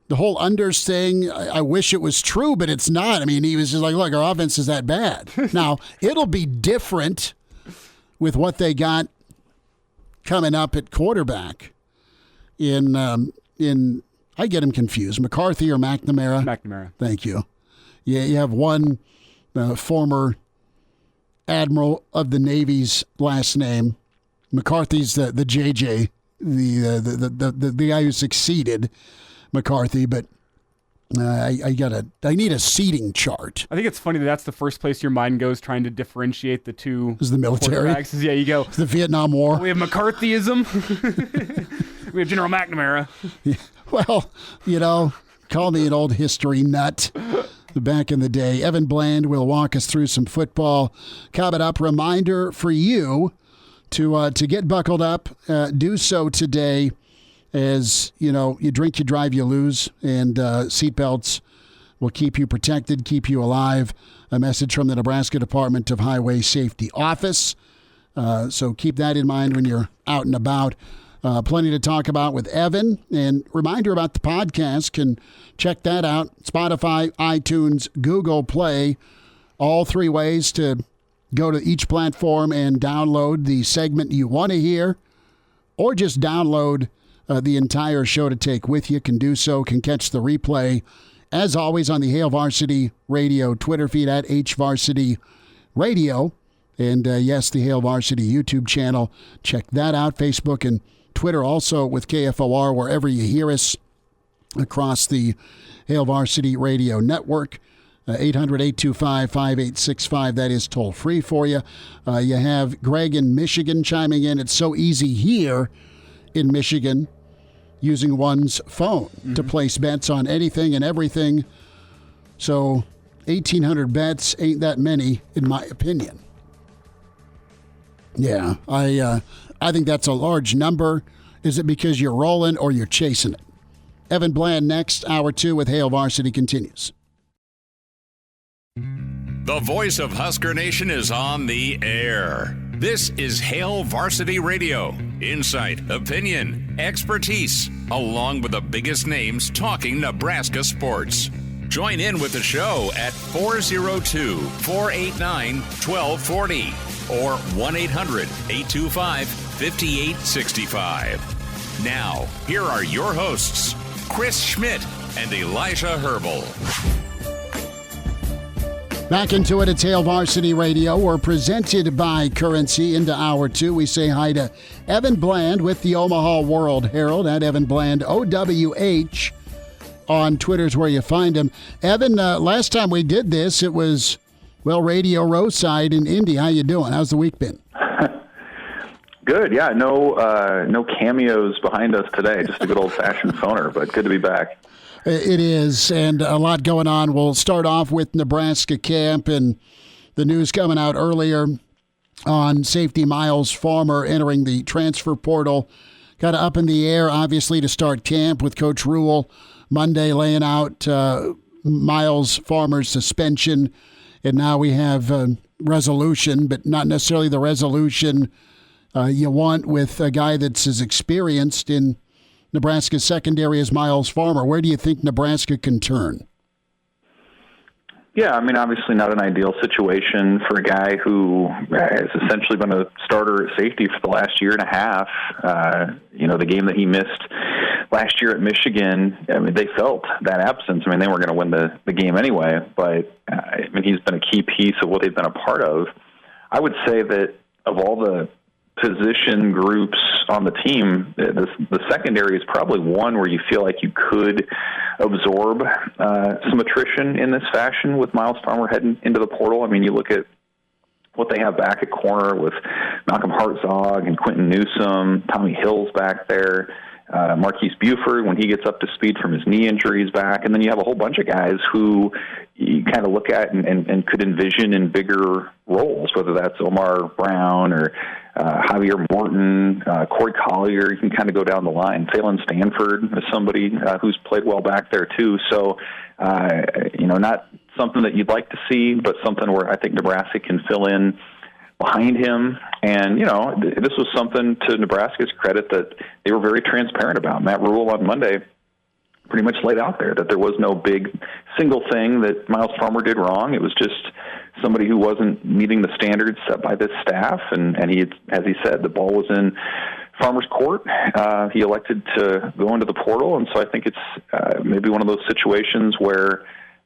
the whole unders thing, I wish it was true, but it's not. I mean, he was just like, look, our offense is that bad. Now, it'll be different with what they got coming up at quarterback in I get him confused, McCarthy or McNamara? McNamara. Thank you. Yeah, you have one former admiral of the Navy's last name. McCarthy's the JJ, the guy who succeeded McCarthy, but I need a seating chart. I think it's funny that's the first place your mind goes trying to differentiate the two. Is the military? Yeah, you go. The Vietnam War. We have McCarthyism. We have General McNamara. Yeah, well, call me an old history nut. Back in the day, Evan Bland will walk us through some football. Coming up, reminder for you to get buckled up. Do so today. As you drink, you drive, you lose, and seatbelts will keep you protected, keep you alive. A message from the Nebraska Department of Highway Safety Office. So keep that in mind when you're out and about. Plenty to talk about with Evan. And reminder about the podcast, can check that out. Spotify, iTunes, Google Play. All three ways to go to each platform and download the segment you want to hear, or just download the entire show to take with you. Can do so, can catch the replay, as always, on the Hail Varsity Radio Twitter feed at HVarsity Radio. And yes, the Hail Varsity YouTube channel. Check that out. Facebook and Twitter also with KFOR, wherever you hear us across the Hail Varsity Radio Network. 800-825-5865. That is toll free for you. You have Greg in Michigan chiming in. It's so easy here in Michigan using one's phone to place bets on anything and everything. So 1,800 bets ain't that many, in my opinion. Yeah, I think that's a large number. Is it because you're rolling or you're chasing it? Evan Bland next. Hour 2 with Hail Varsity continues. The voice of Husker Nation is on the air. This is Hail Varsity Radio. Insight, opinion, expertise, along with the biggest names talking Nebraska sports. Join in with the show at 402-489-1240 or 1-800-825-5865. Now, here are your hosts, Chris Schmidt and Elijah Herbel. Back into it at Hail Varsity Radio. We're presented by Currency. Into Hour 2, we say hi to Evan Bland with the Omaha World Herald at Evan Bland, OWH. On Twitter's where you find him. Evan, last time we did this, it was, Radio Roadside in Indy. How you doing? How's the week been? Good, yeah. No cameos behind us today. Just a good old-fashioned phoner, but good to be back. It is, and a lot going on. We'll start off with Nebraska camp and the news coming out earlier on safety Myles Farmer entering the transfer portal. Kind of up in the air, obviously, to start camp with Coach Rule Monday laying out Myles Farmer's suspension. And now we have resolution, but not necessarily the resolution you want with a guy that's as experienced in Nebraska's secondary as Myles Farmer. Where do you think Nebraska can turn? Yeah, I mean, obviously not an ideal situation for a guy who has essentially been a starter at safety for the last year and a half. The game that he missed last year at Michigan, I mean, they felt that absence. I mean, they weren't going to win the game anyway, but he's been a key piece of what they've been a part of. I would say that of all the position groups on the team, the secondary is probably one where you feel like you could absorb some attrition in this fashion with Myles Farmer heading into the portal. I mean, you look at what they have back at corner with Malcolm Hartzog and Quentin Newsome, Tommy Hill's back there, Marquise Buford when he gets up to speed from his knee injuries back. And then you have a whole bunch of guys who you kind of look at and could envision in bigger roles, whether that's Omar Brown or Javier Morton, Corey Collier. You can kind of go down the line. Phelan Stanford is somebody who's played well back there too. So, not something that you'd like to see, but something where I think Nebraska can fill in behind him. And, this was something to Nebraska's credit that they were very transparent about. Matt Rule on Monday pretty much laid out there that there was no big single thing that Myles Farmer did wrong. It was just somebody who wasn't meeting the standards set by this staff. And he, as he said, the ball was in Farmer's court. He elected to go into the portal. And so I think it's maybe one of those situations where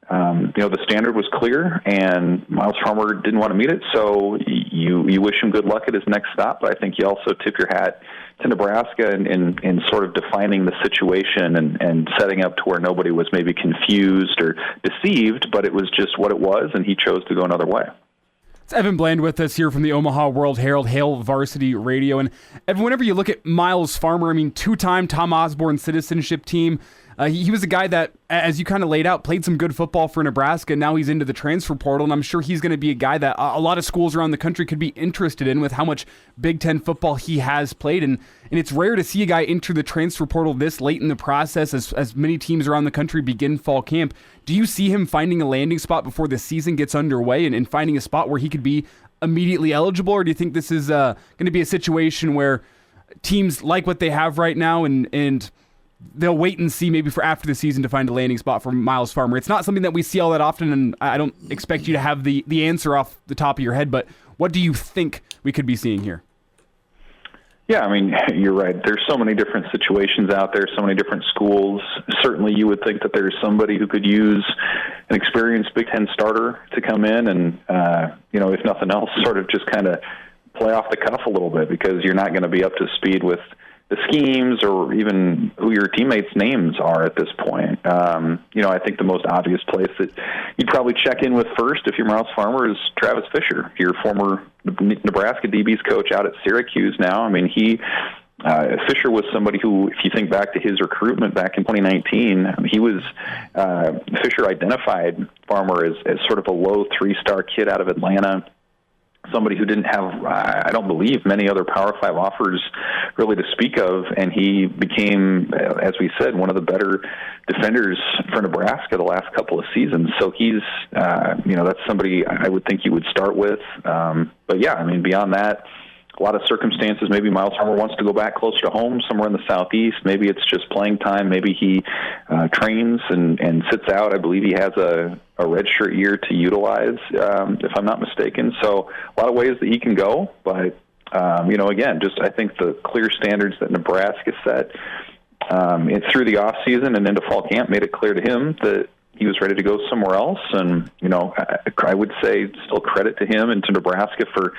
the standard was clear, and Myles Farmer didn't want to meet it, so you wish him good luck at his next stop. But I think you also tip your hat to Nebraska in sort of defining the situation and setting up to where nobody was maybe confused or deceived, but it was just what it was, and he chose to go another way. It's Evan Bland with us here from the Omaha World Herald, Hail Varsity Radio. And Evan, whenever you look at Myles Farmer, two-time Tom Osborne citizenship team, he was a guy that, as you kind of laid out, played some good football for Nebraska. Now he's into the transfer portal, and I'm sure he's going to be a guy that a lot of schools around the country could be interested in with how much Big Ten football he has played. And it's rare to see a guy enter the transfer portal this late in the process as many teams around the country begin fall camp. Do you see him finding a landing spot before the season gets underway and finding a spot where he could be immediately eligible, or do you think this is going to be a situation where teams like what they have right now and they'll wait and see maybe for after the season to find a landing spot for Myles Farmer? It's not something that we see all that often, and I don't expect you to have the answer off the top of your head, but what do you think we could be seeing here? Yeah, you're right. There's so many different situations out there, so many different schools. Certainly you would think that there's somebody who could use an experienced Big Ten starter to come in and, if nothing else, sort of just kind of play off the cuff a little bit, because you're not going to be up to speed with the schemes or even who your teammates' names are at this point. I think the most obvious place that you'd probably check in with first if you're Myles Farmer is Travis Fisher, your former Nebraska DB's coach out at Syracuse now. Fisher was somebody who, if you think back to his recruitment back in 2019, Fisher identified Farmer as sort of a low 3-star kid out of Atlanta, somebody who didn't have, I don't believe, many other Power 5 offers really to speak of, and he became, as we said, one of the better defenders for Nebraska the last couple of seasons. So he's, that's somebody I would think you would start with. But yeah, beyond that, a lot of circumstances. Maybe Myles Farmer wants to go back closer to home, somewhere in the Southeast. Maybe it's just playing time. Maybe he trains and sits out. I believe he has a redshirt year to utilize, if I'm not mistaken. So a lot of ways that he can go. But, again, just I think the clear standards that Nebraska set through the offseason and into fall camp made it clear to him that he was ready to go somewhere else. And, I would say still credit to him and to Nebraska for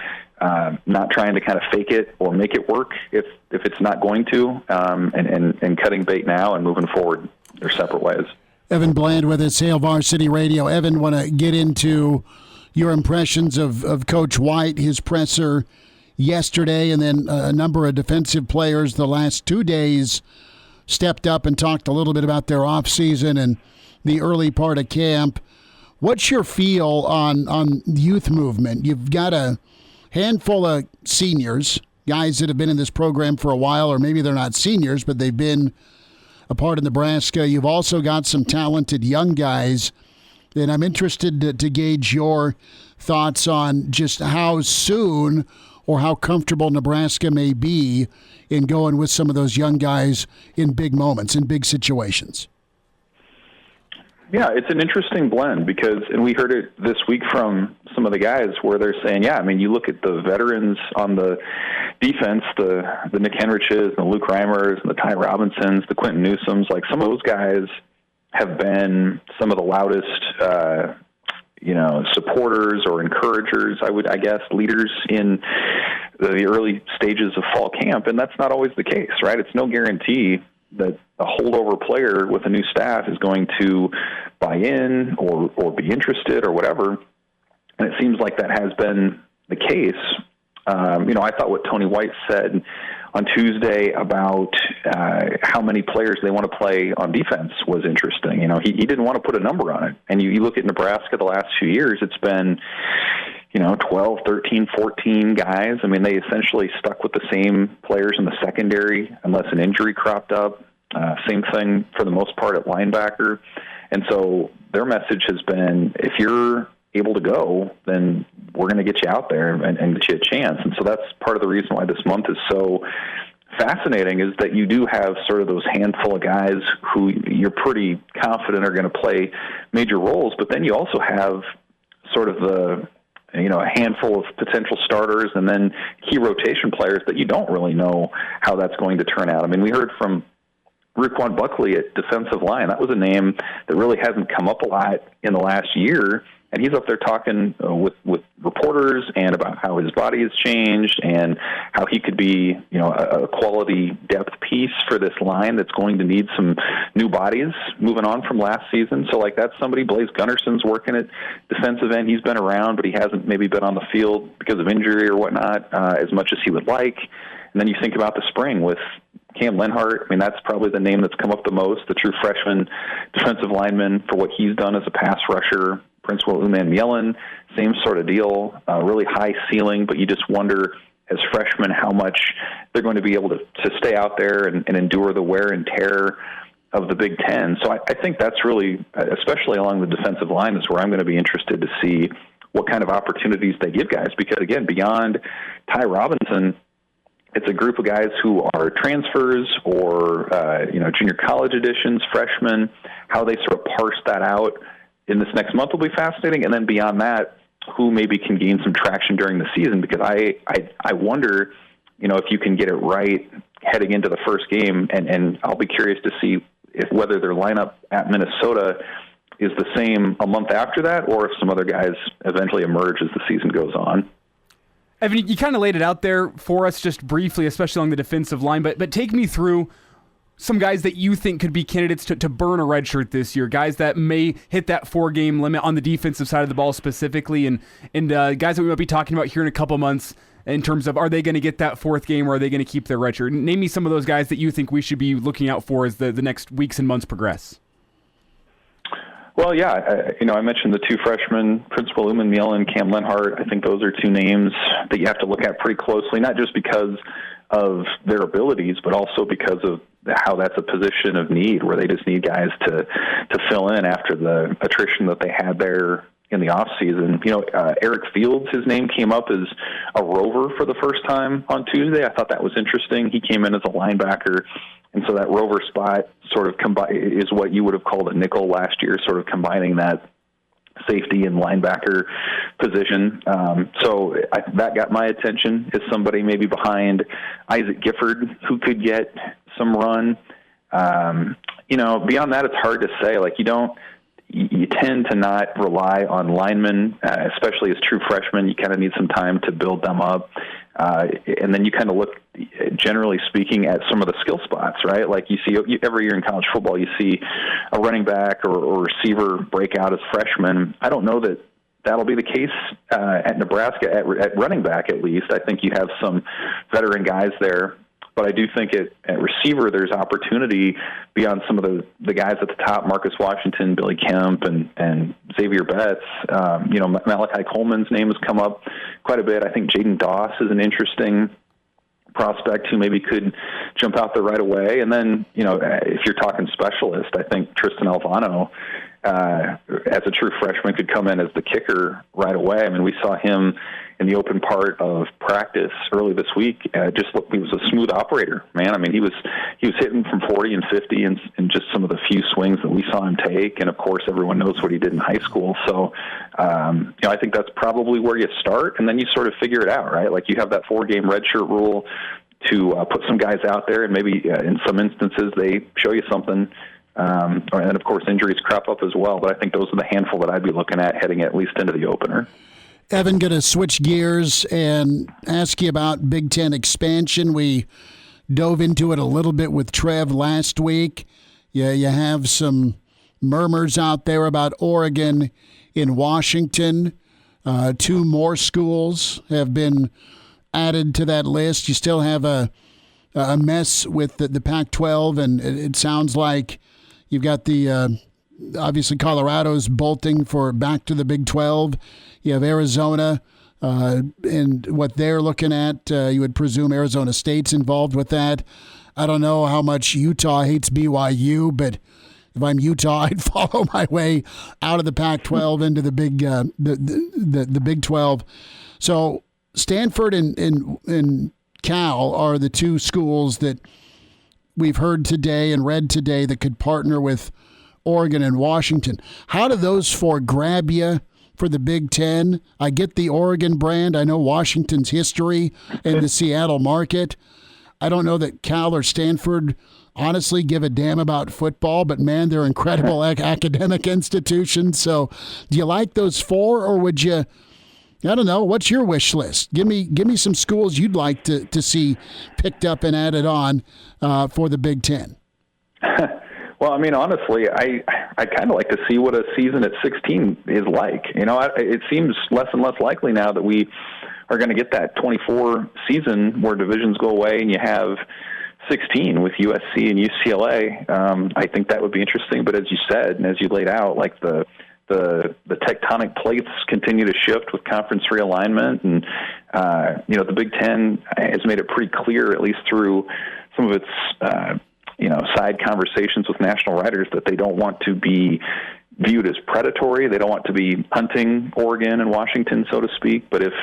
not trying to kind of fake it or make it work if it's not going to, and cutting bait now and moving forward their separate ways. Evan Bland with us, Hail Varsity Radio. Evan, want to get into your impressions of Coach White, his presser yesterday, and then a number of defensive players the last 2 days stepped up and talked a little bit about their offseason and the early part of camp. What's your feel on youth movement? You've got a handful of seniors, guys that have been in this program for a while, or maybe they're not seniors, but they've been a part of Nebraska. You've also got some talented young guys, and I'm interested to gauge your thoughts on just how soon or how comfortable Nebraska may be in going with some of those young guys in big moments, in big situations. Yeah, it's an interesting blend because, and we heard it this week from some of the guys where they're saying, you look at the veterans on the defense, the Nick Henriches, the Luke Reimers, and the Ty Robinsons, the Quentin Newsomes, like some of those guys have been some of the loudest, supporters or encouragers, I guess, leaders in the early stages of fall camp. And that's not always the case, right? It's no guarantee that a holdover player with a new staff is going to buy in or be interested or whatever. And it seems like that has been the case, I thought what Tony White said on Tuesday about how many players they want to play on defense was interesting. He didn't want to put a number on it. And you look at Nebraska the last few years, it's been, 12, 13, 14 guys. I mean, they essentially stuck with the same players in the secondary unless an injury cropped up. Same thing for the most part at linebacker. And so their message has been, if you're able to go, then we're going to get you out there and get you a chance. And so that's part of the reason why this month is so fascinating, is that you do have sort of those handful of guys who you're pretty confident are going to play major roles, but then you also have sort of a handful of potential starters and then key rotation players that you don't really know how that's going to turn out. I mean, we heard from Raekwon Buckley at defensive line. That was a name that really hasn't come up a lot in the last year. And he's up there talking with reporters and about how his body has changed and how he could be, a quality depth piece for this line that's going to need some new bodies moving on from last season. So, that's somebody. Blaise Gunnarson's working at defensive end. He's been around, but he hasn't maybe been on the field because of injury or whatnot as much as he would like. And then you think about the spring with Cam Lenhart. I mean, that's probably the name that's come up the most, the true freshman defensive lineman, for what he's done as a pass rusher. Prince Williams, same sort of deal, really high ceiling, but you just wonder as freshmen how much they're going to be able to stay out there and endure the wear and tear of the Big Ten. So I think that's really, especially along the defensive line, is where I'm going to be interested to see what kind of opportunities they give guys. Because, again, beyond Ty Robinson, it's a group of guys who are transfers or, junior college additions, freshmen. How they sort of parse that out in this next month will be fascinating. And then beyond that, who maybe can gain some traction during the season, because I wonder, if you can get it right heading into the first game, and I'll be curious to see whether their lineup at Minnesota is the same a month after that, or if some other guys eventually emerge as the season goes on. Evan, you kind of laid it out there for us just briefly, especially along the defensive line, but take me through some guys that you think could be candidates to burn a red shirt this year, guys that may hit that 4-game limit on the defensive side of the ball specifically, and guys that we might be talking about here in a couple months in terms of, are they going to get that 4th game, or are they going to keep their red shirt? Name me some of those guys that you think we should be looking out for as the next weeks and months progress. Well, yeah, I mentioned the 2 freshmen, Prince Williams and Cam Lenhart. I think those are 2 names that you have to look at pretty closely, not just because of their abilities, but also because of how that's a position of need where they just need guys to fill in after the attrition that they had there in the offseason. Eric Fields, his name came up as a rover for the first time on Tuesday. I thought that was interesting. He came in as a linebacker, and so that rover spot sort of is what you would have called a nickel last year, sort of combining that safety and linebacker position. So that got my attention as somebody maybe behind Isaac Gifford who could get some run. Beyond that, it's hard to say. You tend to not rely on linemen, especially as true freshmen. You kind of need some time to build them up. And then you kind of look, generally speaking, at some of the skill spots, right? Like you see every year in college football, you see a running back or receiver break out as freshmen. I don't know that that'll be the case at Nebraska, at running back at least. I think you have some veteran guys there. But I do think at receiver, there's opportunity beyond some of the guys at the top, Marcus Washington, Billy Kemp, and Xavier Betts. Malachi Coleman's name has come up quite a bit. I think Jaden Doss is an interesting prospect who maybe could jump out there right away. And then, if you're talking specialist, I think Tristan Alvano, as a true freshman, could come in as the kicker right away. I mean, we saw him in the open part of practice early this week. He was a smooth operator, man. I mean, he was hitting from 40 and 50 in just some of the few swings that we saw him take. And of course, everyone knows what he did in high school. So, I think that's probably where you start, and then you sort of figure it out, right? Like you have that 4-game redshirt rule to put some guys out there, and maybe in some instances they show you something. And of course, injuries crop up as well. But I think those are the handful that I'd be looking at heading at least into the opener. Evan, going to switch gears and ask you about Big Ten expansion. We dove into it a little bit with Trev last week. Yeah, you have some murmurs out there about Oregon in Washington. 2 more schools have been added to that list. You still have a mess with the Pac-12, and it sounds like you've got the obviously Colorado's bolting for back to the Big 12. You have Arizona and what they're looking at. You would presume Arizona State's involved with that. I don't know how much Utah hates BYU, but if I'm Utah, I'd follow my way out of the Pac-12 into the Big 12. So Stanford and Cal are the 2 schools that we've heard today and read today that could partner with Oregon and Washington. How do those 4 grab you for the Big Ten? I get the Oregon brand. I know Washington's history in the Seattle market. I don't know that Cal or Stanford honestly give a damn about football, but man, they're incredible academic institutions. So do you like those 4, or would you, I don't know, what's your wish list? Give me some schools you'd like to see picked up and added on for the Big Ten. Well, I mean, honestly, I kind of like to see what a season at 16 is like. You know, it seems less and less likely now that we are going to get that 24 season where divisions go away and you have 16 with USC and UCLA. I think that would be interesting. But as you said, and as you laid out, like the tectonic plates continue to shift with conference realignment, and the Big Ten has made it pretty clear, at least through some of its side conversations with national writers, that they don't want to be viewed as predatory. They don't want to be hunting Oregon and Washington, so to speak. But if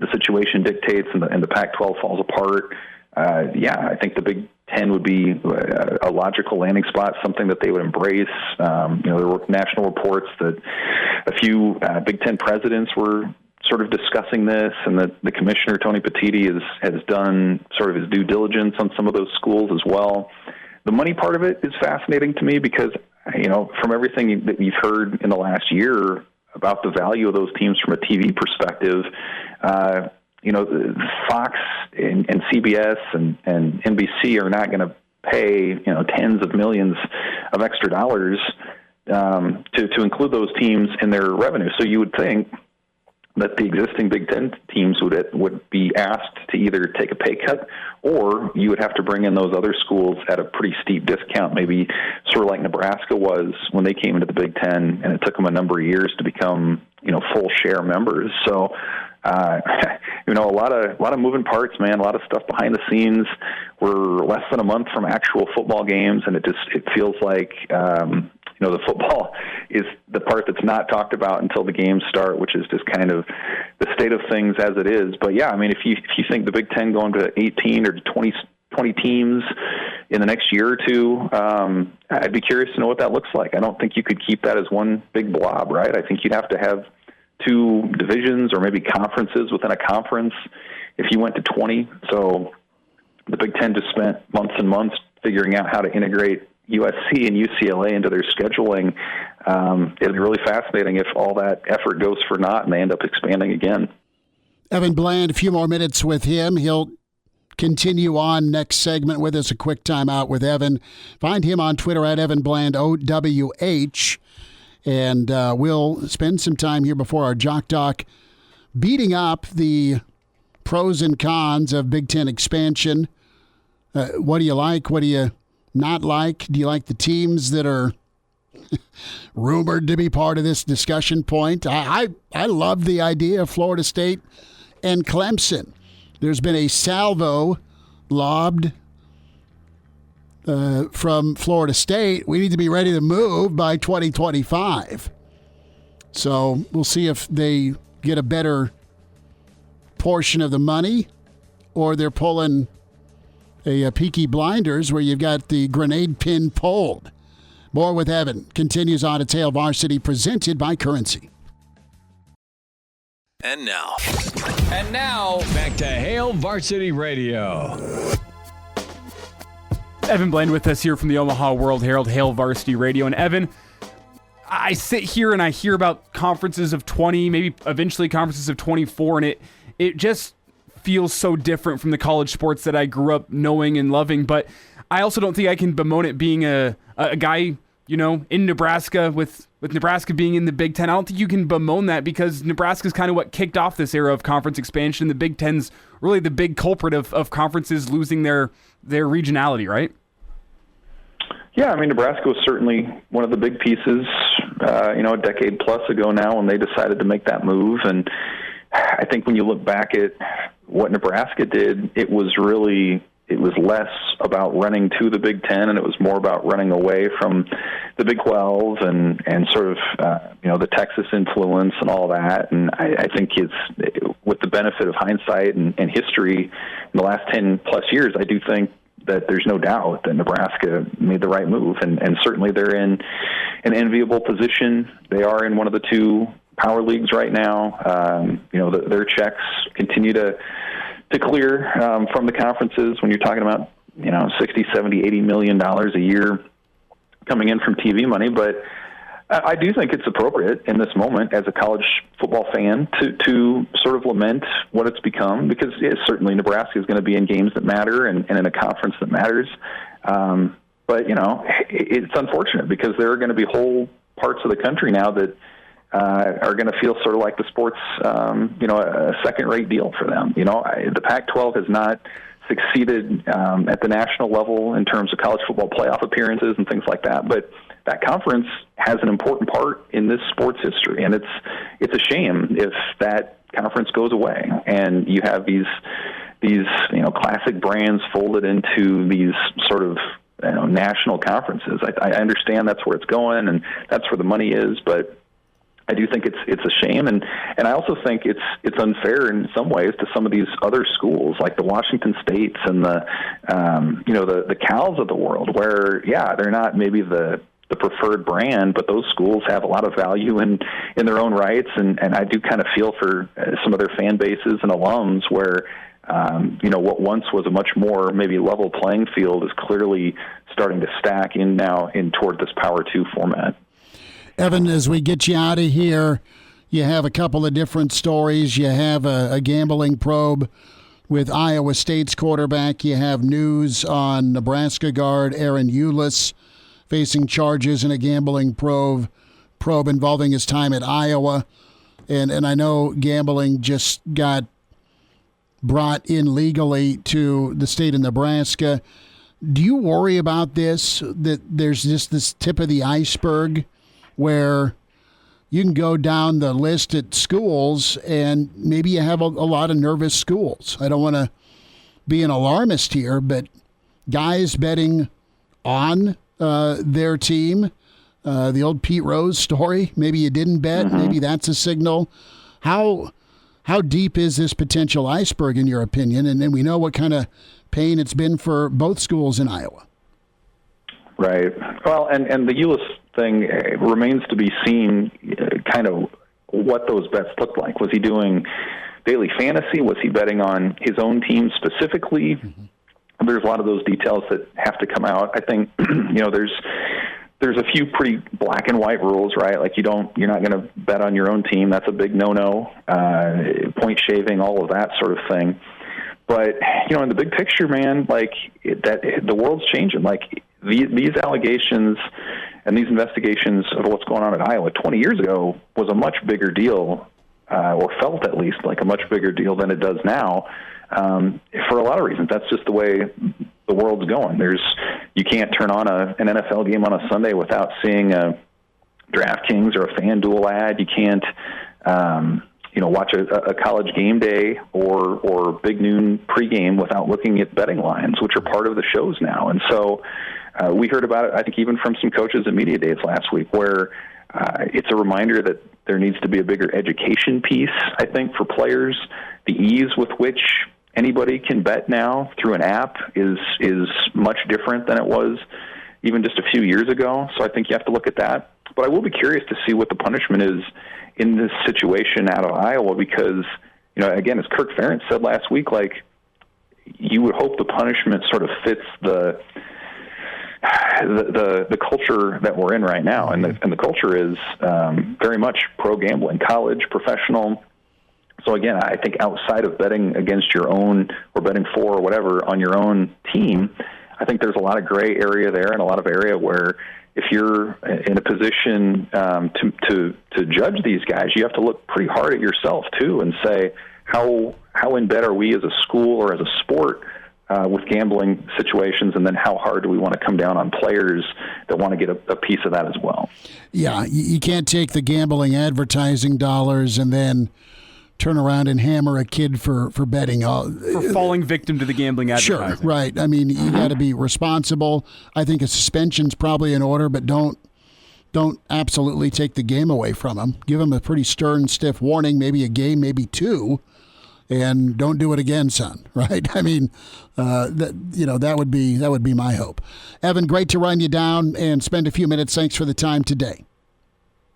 the situation dictates and the Pac-12 falls apart, I think the Big Ten would be a logical landing spot, something that they would embrace. There were national reports that a few Big Ten presidents were sort of discussing this, and that the commissioner, Tony Petitti, has done sort of his due diligence on some of those schools as well. The money part of it is fascinating to me because, from everything that you've heard in the last year about the value of those teams from a TV perspective, Fox and CBS and NBC are not going to pay, tens of millions of extra dollars to include those teams in their revenue. So you would think that the existing Big Ten teams would be asked to either take a pay cut, or you would have to bring in those other schools at a pretty steep discount, maybe sort of like Nebraska was when they came into the Big Ten, and it took them a number of years to become, full share members. So, a lot of moving parts, man, a lot of stuff behind the scenes. We're less than a month from actual football games, and it feels like, the football is the part that's not talked about until the games start, which is just kind of the state of things as it is. But yeah, I mean, if you think the Big Ten going to 18 or 20 teams in the next year or two, I'd be curious to know what that looks like. I don't think you could keep that as one big blob, right? I think you'd have to have 2 divisions or maybe conferences within a conference if you went to 20. So the Big Ten just spent months and months figuring out how to integrate USC and UCLA into their scheduling. It'll be really fascinating if all that effort goes for naught and they end up expanding again. Evan Bland, a few more minutes with him. He'll continue on next segment with us. A quick timeout with Evan. Find him on Twitter at EvanBlandOWH. And we'll spend some time here before our Jock Doc beating up the pros and cons of Big Ten expansion. What do you like? What do you not like? Do you like the teams that are rumored to be part of this discussion point? I love the idea of Florida State and Clemson. There's been a salvo lobbed from Florida State. We need to be ready to move by 2025. So we'll see if they get a better portion of the money, or they're pulling a Peaky Blinders where you've got the grenade pin pulled. More with Evan continues on at Hail Varsity, presented by Currency. And now, back to Hail Varsity Radio. Evan Bland with us here from the Omaha World Herald, Hail Varsity Radio. And Evan, I sit here and I hear about conferences of 20, maybe eventually conferences of 24, and it just feels so different from the college sports that I grew up knowing and loving. But I also don't think I can bemoan it being a guy, in Nebraska with with Nebraska being in the Big Ten, I don't think you can bemoan that because Nebraska's kind of what kicked off this era of conference expansion. The Big Ten's really the big culprit of conferences losing their regionality, right? Yeah, I mean, Nebraska was certainly one of the big pieces, a decade plus ago now when they decided to make that move. And I think when you look back at what Nebraska did, it was less about running to the Big Ten, and it was more about running away from the Big 12 and sort of, the Texas influence and all that. And I think it's, with the benefit of hindsight and history in the last 10 plus years, I do think that there's no doubt that Nebraska made the right move. And certainly they're in an enviable position. They are in one of the two power leagues right now. Their checks continue to clear from the conferences when you're talking about, $60, $70, $80 million a year coming in from TV money. But I do think it's appropriate in this moment as a college football fan to sort of lament what it's become, because certainly Nebraska is going to be in games that matter and in a conference that matters. But, it's unfortunate because there are going to be whole parts of the country now that are going to feel sort of like the sport's, a second-rate deal for them. The Pac-12 has not succeeded at the national level in terms of college football playoff appearances and things like that. But that conference has an important part in this sports history, and it's a shame if that conference goes away and you have these classic brands folded into these sort of national conferences. I understand that's where it's going and that's where the money is, but I do think it's a shame, and I also think it's unfair in some ways to some of these other schools like the Washington States and the Cals of the world, where they're not maybe the preferred brand, but those schools have a lot of value in their own rights, and I do kind of feel for some of their fan bases and alums where what once was a much more maybe level playing field is clearly starting to stack in now toward this Power 2 format. Evan, as we get you out of here, you have a couple of different stories. You have a gambling probe with Iowa State's quarterback. You have news on Nebraska guard Ahron Ulis facing charges in a gambling probe involving his time at Iowa. And I know gambling just got brought in legally to the state of Nebraska. Do you worry about this, that there's just this tip of the iceberg where you can go down the list at schools and maybe you have a lot of nervous schools? I don't want to be an alarmist here, but guys betting on their team, the old Pete Rose story, maybe you didn't bet, maybe that's a signal. How deep is this potential iceberg in your opinion? And then we know what kind of pain it's been for both schools in Iowa. Right. Well, and the Ulis thing remains to be seen, kind of what those bets looked like. Was he doing daily fantasy? Was he betting on his own team specifically? There's a lot of those details that have to come out. I think, there's a few pretty black and white rules, right? Like you're not going to bet on your own team. That's a big no-no. Point shaving, all of that sort of thing. But, in the big picture, man, the world's changing. Like these allegations and these investigations of what's going on at Iowa 20 years ago was a much bigger deal, or felt at least like a much bigger deal than it does now, for a lot of reasons. That's just the way the world's going. You can't turn on an NFL game on a Sunday without seeing a DraftKings or a FanDuel ad. You can't, watch a college game day or Big Noon pregame without looking at betting lines, which are part of the shows now. And so we heard about it, I think, even from some coaches at Media Days last week, where it's a reminder that there needs to be a bigger education piece, I think, for players. The ease with which anybody can bet now through an app is much different than it was even just a few years ago. So I think you have to look at that. But I will be curious to see what the punishment is in this situation out of Iowa, because, again, as Kirk Ferentz said last week, you would hope the punishment sort of fits the culture that we're in right now. And the culture is very much pro-gambling, college, professional. So again, I think outside of betting against your own or betting for or whatever on your own team, I think there's a lot of gray area there and a lot of area where if you're in a position to judge these guys, you have to look pretty hard at yourself too and say how in bed are we as a school or as a sport with gambling situations, and then how hard do we want to come down on players that want to get a piece of that as well. Yeah, you can't take the gambling advertising dollars and then turn around and hammer a kid for betting. For falling victim to the gambling advertising. Sure, right. I mean, you got to be responsible. I think a suspension's probably in order, but don't absolutely take the game away from them. Give them a pretty stern, stiff warning, maybe a game, maybe two, and don't do it again, son. Right? I mean, that would be my hope. Evan, great to run you down and spend a few minutes. Thanks for the time today.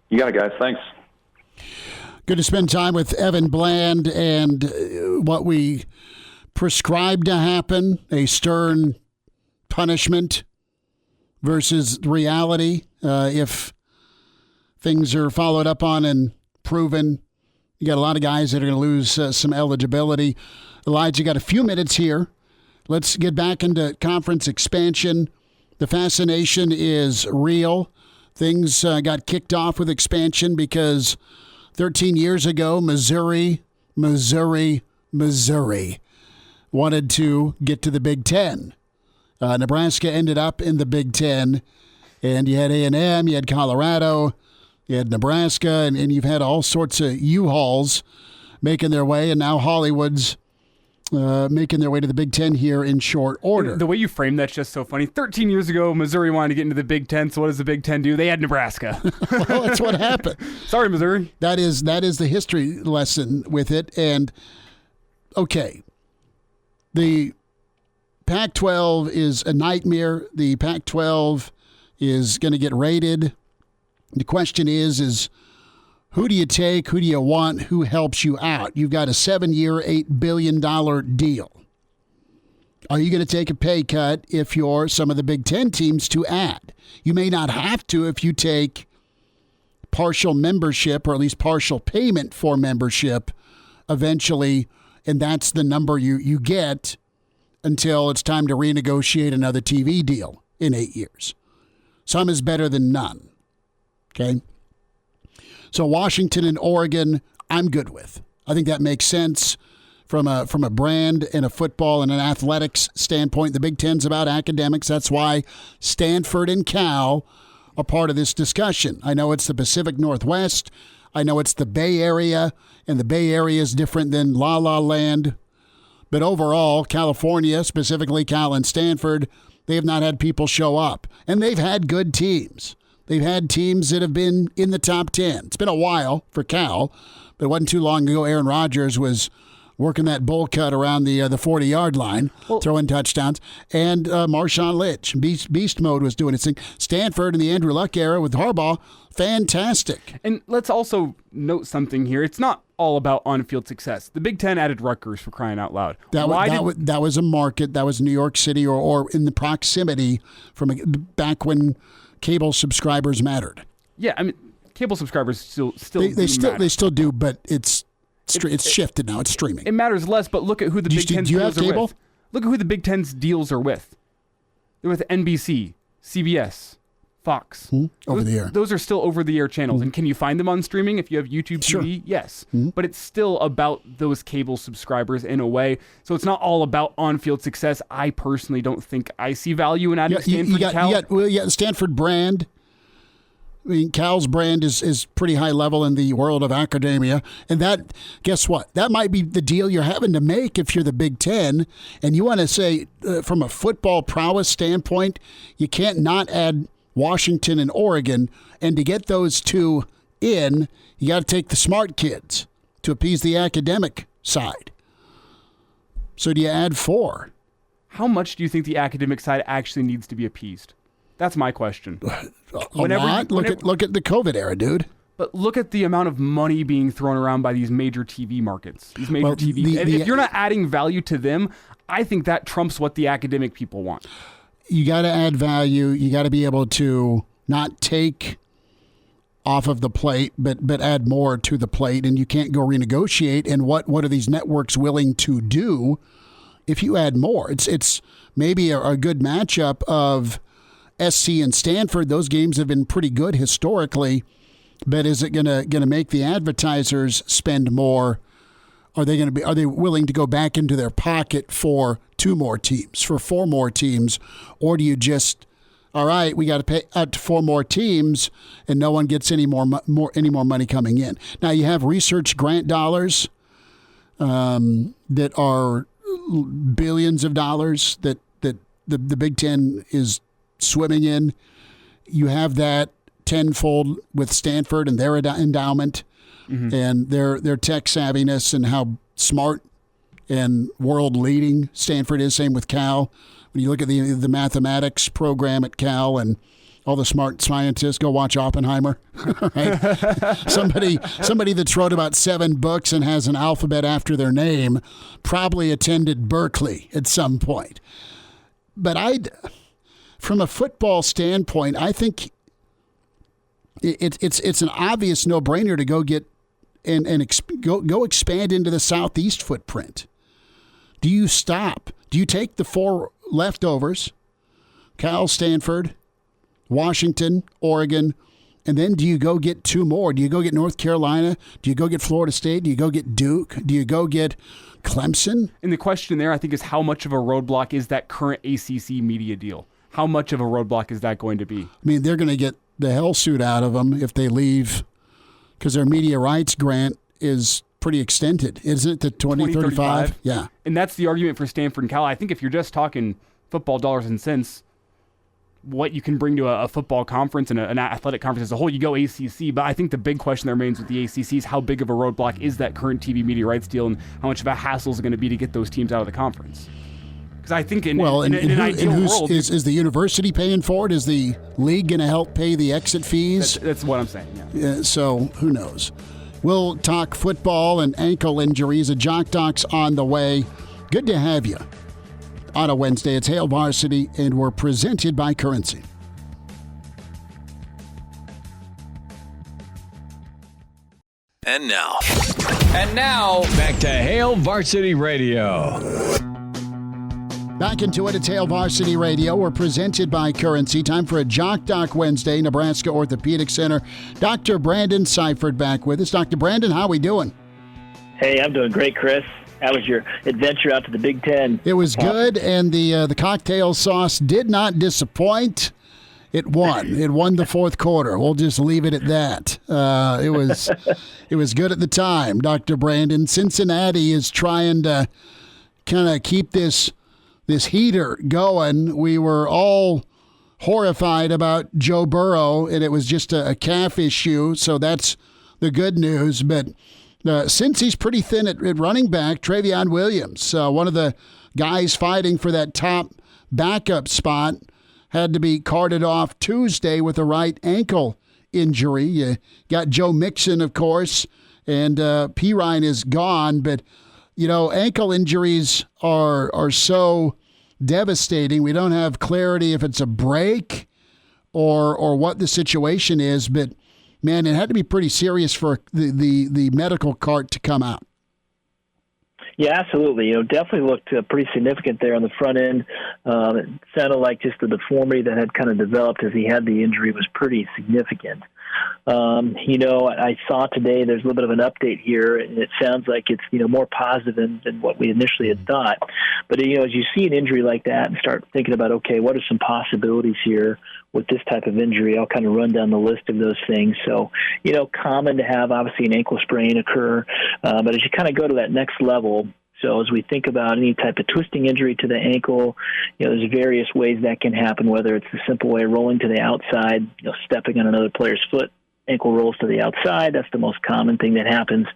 You got it, guys. Thanks. Good to spend time with Evan Bland, and what we prescribed to happen, a stern punishment versus reality. If things are followed up on and proven, you got a lot of guys that are going to lose some eligibility. Elijah, got a few minutes here. Let's get back into conference expansion. The fascination is real. Things got kicked off with expansion because 13 years ago, Missouri wanted to get to the Big Ten. Nebraska ended up in the Big Ten, and you had A&M, you had Colorado, you had Nebraska, and you've had all sorts of U-Hauls making their way, and now Hollywood's making their way to the Big Ten here in short order. The way you frame that's just so funny. 13 years ago, Missouri wanted to get into the Big Ten, so what does the Big Ten do? They had Nebraska. Well, that's what happened. Sorry, Missouri. That is the history lesson with it. And, okay, the Pac-12 is a nightmare. The Pac-12 is going to get raided. The question is who do you take? Who do you want? Who helps you out? You've got a 7-year, $8 billion deal. Are you going to take a pay cut if you're some of the Big Ten teams to add? You may not have to if you take partial membership, or at least partial payment for membership eventually, and that's the number you get until it's time to renegotiate another TV deal in 8 years. Some is better than none. Okay? So Washington and Oregon, I'm good with. I think that makes sense from a brand and a football and an athletics standpoint. The Big Ten's about academics. That's why Stanford and Cal are part of this discussion. I know it's the Pacific Northwest. I know it's the Bay Area, and the Bay Area is different than La La Land. But overall, California, specifically Cal and Stanford, they have not had people show up. And they've had good teams. They've had teams that have been in the top 10. It's been a while for Cal, but it wasn't too long ago Aaron Rodgers was working that bull cut around the 40-yard line, throwing touchdowns. And Marshawn Lynch, beast mode, was doing its thing. Stanford in the Andrew Luck era with Harbaugh, fantastic. And let's also note something here. It's not all about on-field success. The Big Ten added Rutgers, for crying out loud. That was a market. That was New York City or in the proximity from back when cable subscribers mattered. Yeah, I mean, cable subscribers still they still do, but it's shifted now. It's streaming. It matters less, but look at who the Big Ten's deals are with. Look at who the Big Ten's deals are with. They're with NBC, CBS, Fox. Over the air. Those are still over-the-air channels. And can you find them on streaming if you have YouTube TV? Sure. Yes. But it's still about those cable subscribers in a way. So it's not all about on-field success. I personally don't think I see value in adding Stanford and Cal. You got the Stanford brand. I mean, Cal's brand is pretty high level in the world of academia. And that, guess what? That might be the deal you're having to make if you're the Big Ten. And you want to say, from a football prowess standpoint, you can't not add Washington and Oregon. And to get those two in, you got to take the smart kids to appease the academic side. So do you add 4? How much do you think the academic side actually needs to be appeased? That's my question. Look at the COVID era, dude. But look at the amount of money being thrown around by these major TV markets. These major TV. If you're not adding value to them, I think that trumps what the academic people want. You got to add value. You got to be able to not take off of the plate, but add more to the plate. And you can't go renegotiate. And what are these networks willing to do if you add more. It's maybe a good matchup of SC and Stanford. Those games have been pretty good historically, but is it gonna make the advertisers spend more? Are they willing to go back into their pocket for 2 more teams, for 4 more teams, or do you just, all right, we got to pay out to 4 more teams and no one gets any more money coming in? Now you have research grant dollars that are billions of dollars that the Big Ten is swimming in. You have that tenfold with Stanford and their endowment. Mm-hmm. And their tech savviness and how smart and world leading Stanford is. Same with Cal. When you look at the mathematics program at Cal and all the smart scientists, go watch Oppenheimer. Right? Somebody that's wrote about 7 books and has an alphabet after their name probably attended Berkeley at some point. But from a football standpoint, I think it's an obvious no-brainer to go get go expand into the Southeast footprint. Do you stop? Do you take the 4 leftovers, Cal, Stanford, Washington, Oregon, and then do you go get 2 more? Do you go get North Carolina? Do you go get Florida State? Do you go get Duke? Do you go get Clemson? And the question there, I think, is how much of a roadblock is that current ACC media deal? How much of a roadblock is that going to be? I mean, they're going to get the hell suit out of them if they leave, because their media rights grant is pretty extended, isn't it, to 2035? Yeah. And that's the argument for Stanford and Cal. I think if you're just talking football dollars and cents, what you can bring to a football conference and an athletic conference as a whole, you go ACC. But I think the big question that remains with the ACC is how big of a roadblock is that current TV media rights deal, and how much of a hassle is it going to be to get those teams out of the conference? Because I think in an ideal world, is the university paying for it? Is the league going to help pay the exit fees? That's what I'm saying. Yeah. So who knows? We'll talk football and ankle injuries. A Jock Doc's on the way. Good to have you on a Wednesday. It's Hail Varsity, and we're presented by Currency. And now, back to Hail Varsity Radio. Back into it. It's Hail Varsity Radio. We're presented by Currency. Time for a Jock Doc Wednesday. Nebraska Orthopedic Center. Dr. Brandon Seifert back with us. Dr. Brandon, how are we doing? Hey, I'm doing great, Chris. How was your adventure out to the Big Ten? It was good, and the cocktail sauce did not disappoint. It won. It won the 4th quarter. We'll just leave it at that. It was good at the time, Dr. Brandon. Cincinnati is trying to kind of keep this heater going. We were all horrified about Joe Burrow, and it was just a calf issue, so that's the good news. But since he's pretty thin at running back, Trayveon Williams, one of the guys fighting for that top backup spot, had to be carted off Tuesday with a right ankle injury. You got Joe Mixon, of course, and Pirine is gone. But, ankle injuries are so devastating. We don't have clarity if it's a break or what the situation is. But, man, it had to be pretty serious for the medical cart to come out. Yeah, absolutely. Definitely looked pretty significant there on the front end. It sounded like just the deformity that had kind of developed as he had the injury was pretty significant. I saw today there's a little bit of an update here, and it sounds like it's, more positive than what we initially had thought. But, as you see an injury like that and start thinking about, okay, what are some possibilities here with this type of injury? I'll kind of run down the list of those things. So, common to have obviously an ankle sprain occur, but as you kind of go to that next level, so as we think about any type of twisting injury to the ankle, there's various ways that can happen, whether it's the simple way rolling to the outside, stepping on another player's foot, ankle rolls to the outside. That's the most common thing that happens.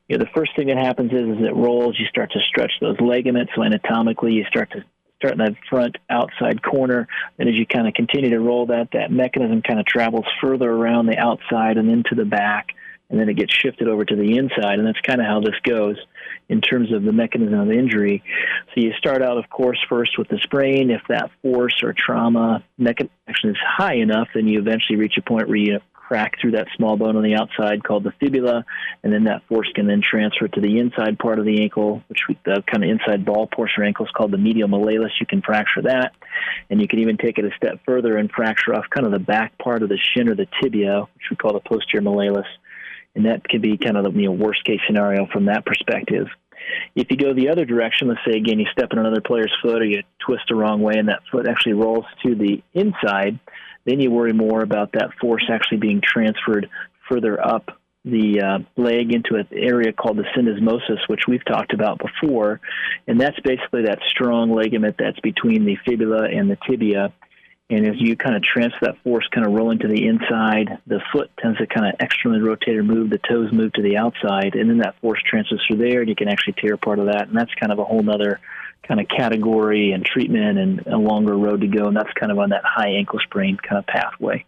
The first thing that happens is it rolls, you start to stretch those ligaments. So anatomically, you start in that front outside corner. And as you kind of continue to roll that mechanism kind of travels further around the outside and into the back. And then it gets shifted over to the inside. And that's kind of how this goes in terms of the mechanism of injury. So you start out, of course, first with the sprain. If that force or trauma mechanism is high enough, then you eventually reach a point where you crack through that small bone on the outside called the fibula, and then that force can then transfer to the inside part of the ankle, the kind of inside ball portion of ankle is called the medial malleolus. You can fracture that, and you can even take it a step further and fracture off kind of the back part of the shin or the tibia, which we call the posterior malleolus, and that could be kind of the worst case scenario from that perspective. If you go the other direction, let's say, again, you step on another player's foot or you twist the wrong way and that foot actually rolls to the inside, then you worry more about that force actually being transferred further up the leg into an area called the syndesmosis, which we've talked about before. And that's basically that strong ligament that's between the fibula and the tibia. And as you kind of transfer that force kind of rolling to the inside, the foot tends to kind of externally rotate or move, the toes move to the outside, and then that force transfers through there, and you can actually tear part of that. And that's kind of a whole other kind of category and treatment and a longer road to go, and that's kind of on that high ankle sprain kind of pathway.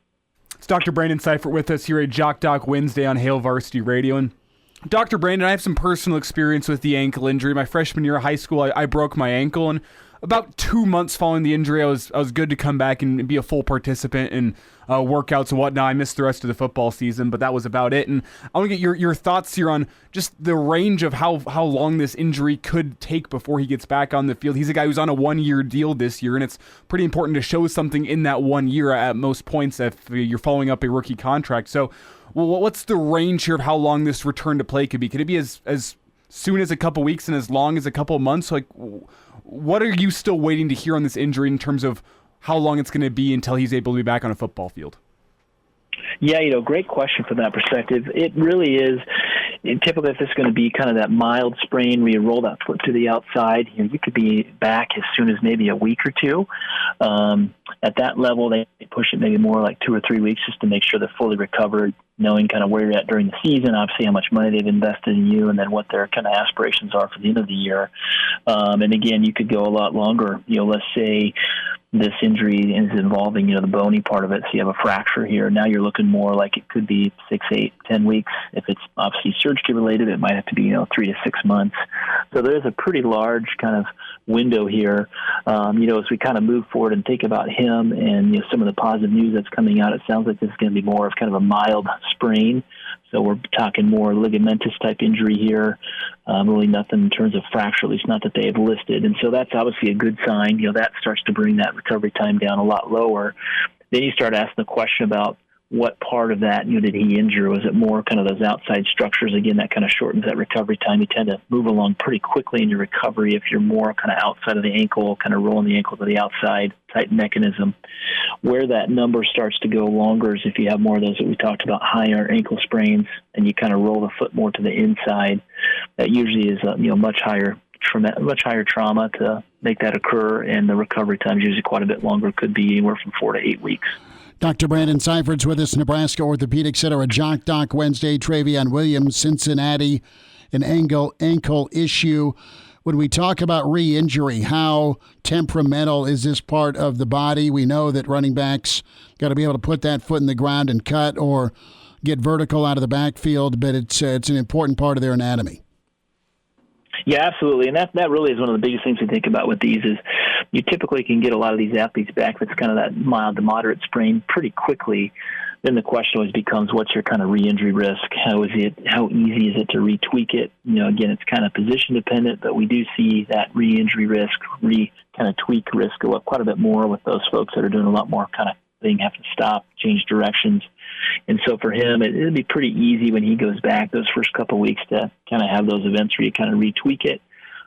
It's Dr. Brandon Seifert with us here at Jock Doc Wednesday on Hail Varsity Radio. And Dr. Brandon, I have some personal experience with the ankle injury. My freshman year of high school, I broke my ankle, and about 2 months following the injury, I was good to come back and be a full participant in workouts and whatnot. I missed the rest of the football season, but that was about it. And I want to get your thoughts here on just the range of how long this injury could take before he gets back on the field. He's a guy who's on a 1-year deal this year, and it's pretty important to show something in that 1 year at most points if you're following up a rookie contract. So what's the range here of how long this return to play could be? Could it be as soon as a couple weeks and as long as a couple of months? Like, what are you still waiting to hear on this injury in terms of how long it's going to be until he's able to be back on a football field? Yeah, great question from that perspective. It really is. Typically, if it's going to be kind of that mild sprain where you roll that foot to the outside, you could be back as soon as maybe a week or two. At that level, they push it maybe more like 2 or 3 weeks just to make sure they're fully recovered, knowing kind of where you're at during the season, obviously how much money they've invested in you, and then what their kind of aspirations are for the end of the year. And again, you could go a lot longer. Let's say this injury is involving, the bony part of it, so you have a fracture here. Now you're looking more like it could be 6, 8, 10 weeks. If it's obviously surgically related, it might have to be, 3 to 6 months. So there's a pretty large kind of window here. As we kind of move forward and think about him and some of the positive news that's coming out, it sounds like this is going to be more of kind of a mild sprain. So we're talking more ligamentous type injury here. Really nothing in terms of fracture, at least not that they have listed. And so that's obviously a good sign. That starts to bring that recovery time down a lot lower. Then you start asking the question about what part of that did he injure? Was it more kind of those outside structures? Again, that kind of shortens that recovery time. You tend to move along pretty quickly in your recovery if you're more kind of outside of the ankle, kind of rolling the ankle to the outside type mechanism. Where that number starts to go longer is if you have more of those that we talked about, higher ankle sprains, and you kind of roll the foot more to the inside. That usually is much higher trauma to make that occur, and the recovery time is usually quite a bit longer. Could be anywhere from 4 to 8 weeks. Dr. Brandon Seifert's with us, Nebraska Orthopedic Center at Jock Doc Wednesday. Trayveon Williams, Cincinnati, an ankle issue. When we talk about re-injury, how temperamental is this part of the body? We know that running backs got to be able to put that foot in the ground and cut or get vertical out of the backfield, but it's an important part of their anatomy. Yeah, absolutely. And that really is one of the biggest things we think about with these is you typically can get a lot of these athletes back if it's kind of that mild to moderate sprain pretty quickly. Then the question always becomes, what's your kind of re-injury risk? How easy is it to retweak it? Again, it's kind of position dependent, but we do see that re-injury risk, kind of tweak risk go up quite a bit more with those folks that are doing a lot more kind of thing, have to stop, change directions. And so for him, it'll be pretty easy when he goes back those first couple of weeks to kind of have those events where you kind of retweak it.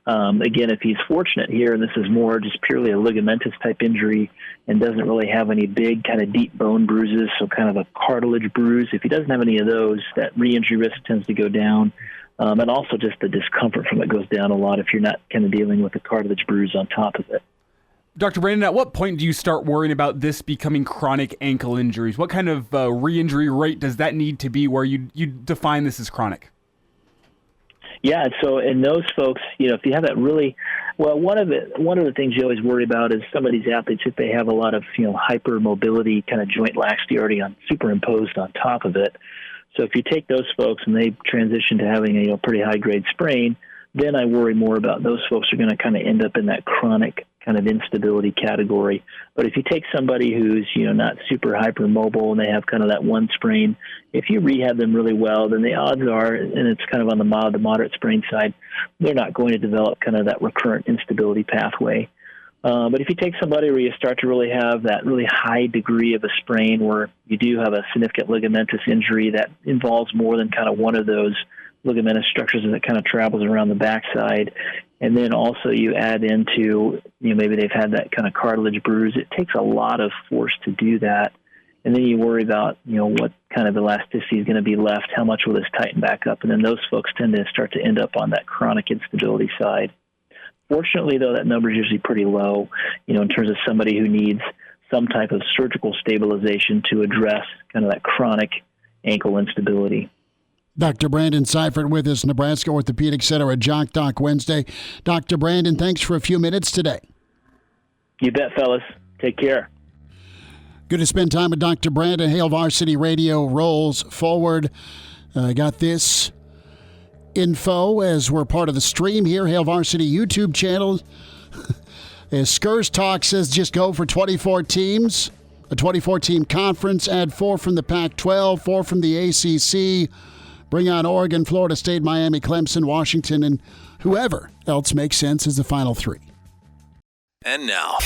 Again, if he's fortunate here, and this is more just purely a ligamentous type injury and doesn't really have any big kind of deep bone bruises, so kind of a cartilage bruise, if he doesn't have any of those, that re-injury risk tends to go down. And also just the discomfort from it goes down a lot if you're not kind of dealing with a cartilage bruise on top of it. Dr. Brandon, at what point do you start worrying about this becoming chronic ankle injuries? What kind of re-injury rate does that need to be where you define this as chronic? Yeah, so in those folks, if you have that really, well, one of the things you always worry about is some of these athletes, if they have a lot of, hypermobility, kind of joint laxity already superimposed on top of it. So if you take those folks and they transition to having a pretty high grade sprain, then I worry more about those folks are going to kind of end up in that chronic kind of instability category. But if you take somebody who's, not super hypermobile and they have kind of that one sprain, if you rehab them really well, then the odds are, and it's kind of on the mild to moderate sprain side, they're not going to develop kind of that recurrent instability pathway. But if you take somebody where you start to really have that really high degree of a sprain where you do have a significant ligamentous injury that involves more than kind of one of those ligamentous structures that kind of travels around the backside, and then also you add into, maybe they've had that kind of cartilage bruise, it takes a lot of force to do that. And then you worry about, what kind of elasticity is going to be left, how much will this tighten back up, and then those folks tend to start to end up on that chronic instability side. Fortunately, though, that number is usually pretty low, in terms of somebody who needs some type of surgical stabilization to address kind of that chronic ankle instability. Dr. Brandon Seifert with us, Nebraska Orthopedic Center at Jock Doc Wednesday. Dr. Brandon, thanks for a few minutes today. You bet, fellas. Take care. Good to spend time with Dr. Brandon. Hail Varsity Radio rolls forward. Got this info as we're part of the stream here, Hail Varsity YouTube channel. As Skurs Talk says, just go for 24 teams, a 24-team conference, add 4 from the Pac-12, 4 from the ACC, bring on Oregon, Florida State, Miami, Clemson, Washington, and whoever else makes sense as the final 3. And now,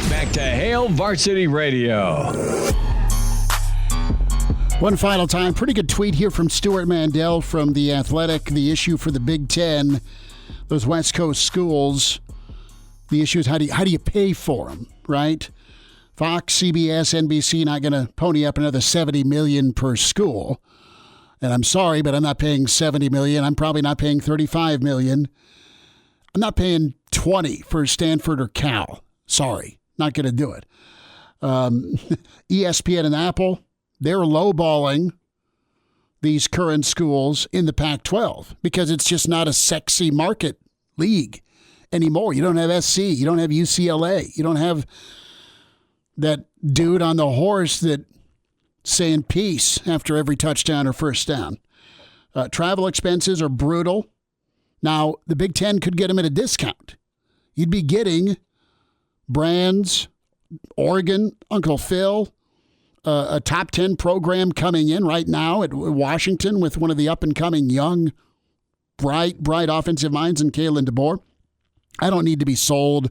back to Hail Varsity Radio. One final time, pretty good tweet here from Stuart Mandel from The Athletic. The issue for the Big Ten, those West Coast schools, the issue is how do you pay for them, right? Fox, CBS, NBC not going to pony up another $70 million per school. And I'm sorry, but I'm not paying $70 million. I'm probably not paying $35 million. I'm not paying $20 for Stanford or Cal. Sorry, not going to do it. ESPN and Apple, they're lowballing these current schools in the Pac-12 because it's just not a sexy market league anymore. You don't have SC. You don't have UCLA. You don't have that dude on the horse that saying peace after every touchdown or first down. Travel expenses are brutal. Now, the Big Ten could get them at a discount. You'd be getting Brands, Oregon, Uncle Phil, a top 10 program coming in right now at Washington with one of the up-and-coming young, bright offensive minds in Kalen DeBoer. I don't need to be sold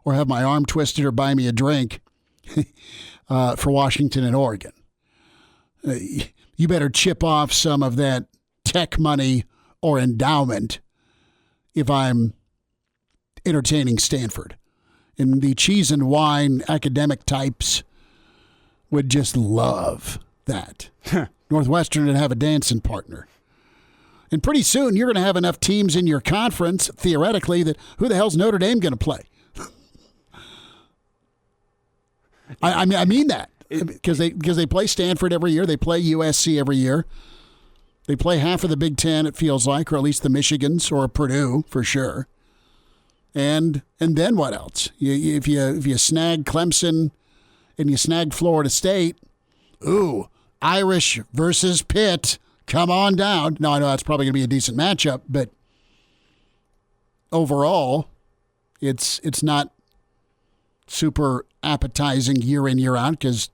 or have my arm twisted or buy me a drink for Washington and Oregon. You better chip off some of that tech money or endowment if I'm entertaining Stanford. And the cheese and wine academic types would just love that. Northwestern would have a dancing partner. And pretty soon you're going to have enough teams in your conference, theoretically, that who the hell's Notre Dame going to play? I mean that. Because they play Stanford every year. They play USC every year. They play half of the Big Ten, it feels like, or at least the Michigans or Purdue for sure. And then what else? If you snag Clemson and you snag Florida State, ooh, Irish versus Pitt, come on down. Now I know that's probably going to be a decent matchup, but overall, it's not super appetizing year in, year out because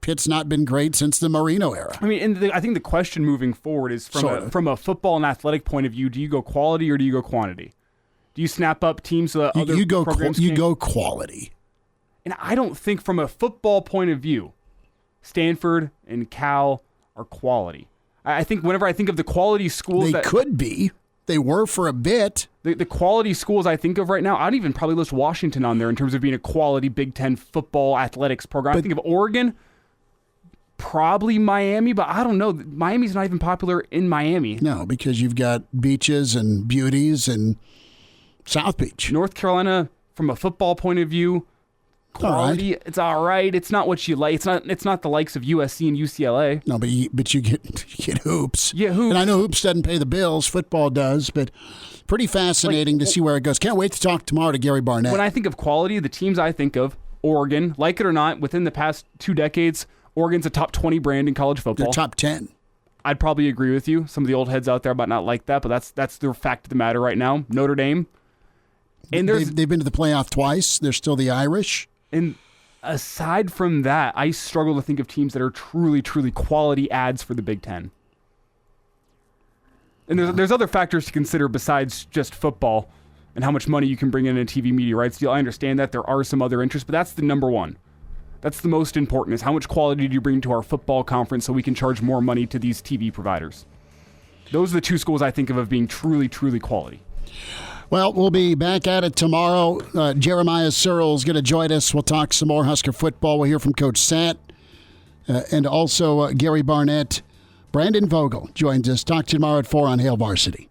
Pitt's not been great since the Marino era. I mean, and I think the question moving forward is from a football and athletic point of view, do you go quality or do you go quantity? Do you snap up teams so that other programs You go quality. And I don't think from a football point of view, Stanford and Cal are quality. I think whenever I think of the quality schools they could be. They were for a bit. The quality schools I think of right now, I'd even probably list Washington on there in terms of being a quality Big Ten football athletics program. I think of Oregon, probably Miami, but I don't know. Miami's not even popular in Miami. No, because you've got beaches and beauties and South Beach. North Carolina, from a football point of view, quality, it's all right. It's not what you like. It's not the likes of USC and UCLA. No, but you get hoops. Yeah, hoops. And I know hoops doesn't pay the bills. Football does, but pretty fascinating to see where it goes. Can't wait to talk tomorrow to Gary Barnett. When I think of quality, the teams I think of, Oregon, like it or not, within the past 2 decades, Oregon's a top 20 brand in college football. They're top 10. I'd probably agree with you. Some of the old heads out there might not like that, but that's the fact of the matter right now. Notre Dame. And they've been to the playoff twice. They're still the Irish. And aside from that, I struggle to think of teams that are truly, truly quality ads for the Big Ten. And there's other factors to consider besides just football and how much money you can bring in a TV media rights deal. I understand that there are some other interests, but that's the number one. That's the most important, is how much quality do you bring to our football conference so we can charge more money to these TV providers. Those are the two schools I think of being truly, truly quality. Well, we'll be back at it tomorrow. Jeremiah Searle is going to join us. We'll talk some more Husker football. We'll hear from Coach Sant and also Gary Barnett. Brandon Vogel joins us. Talk to you tomorrow at 4 on Hail Varsity.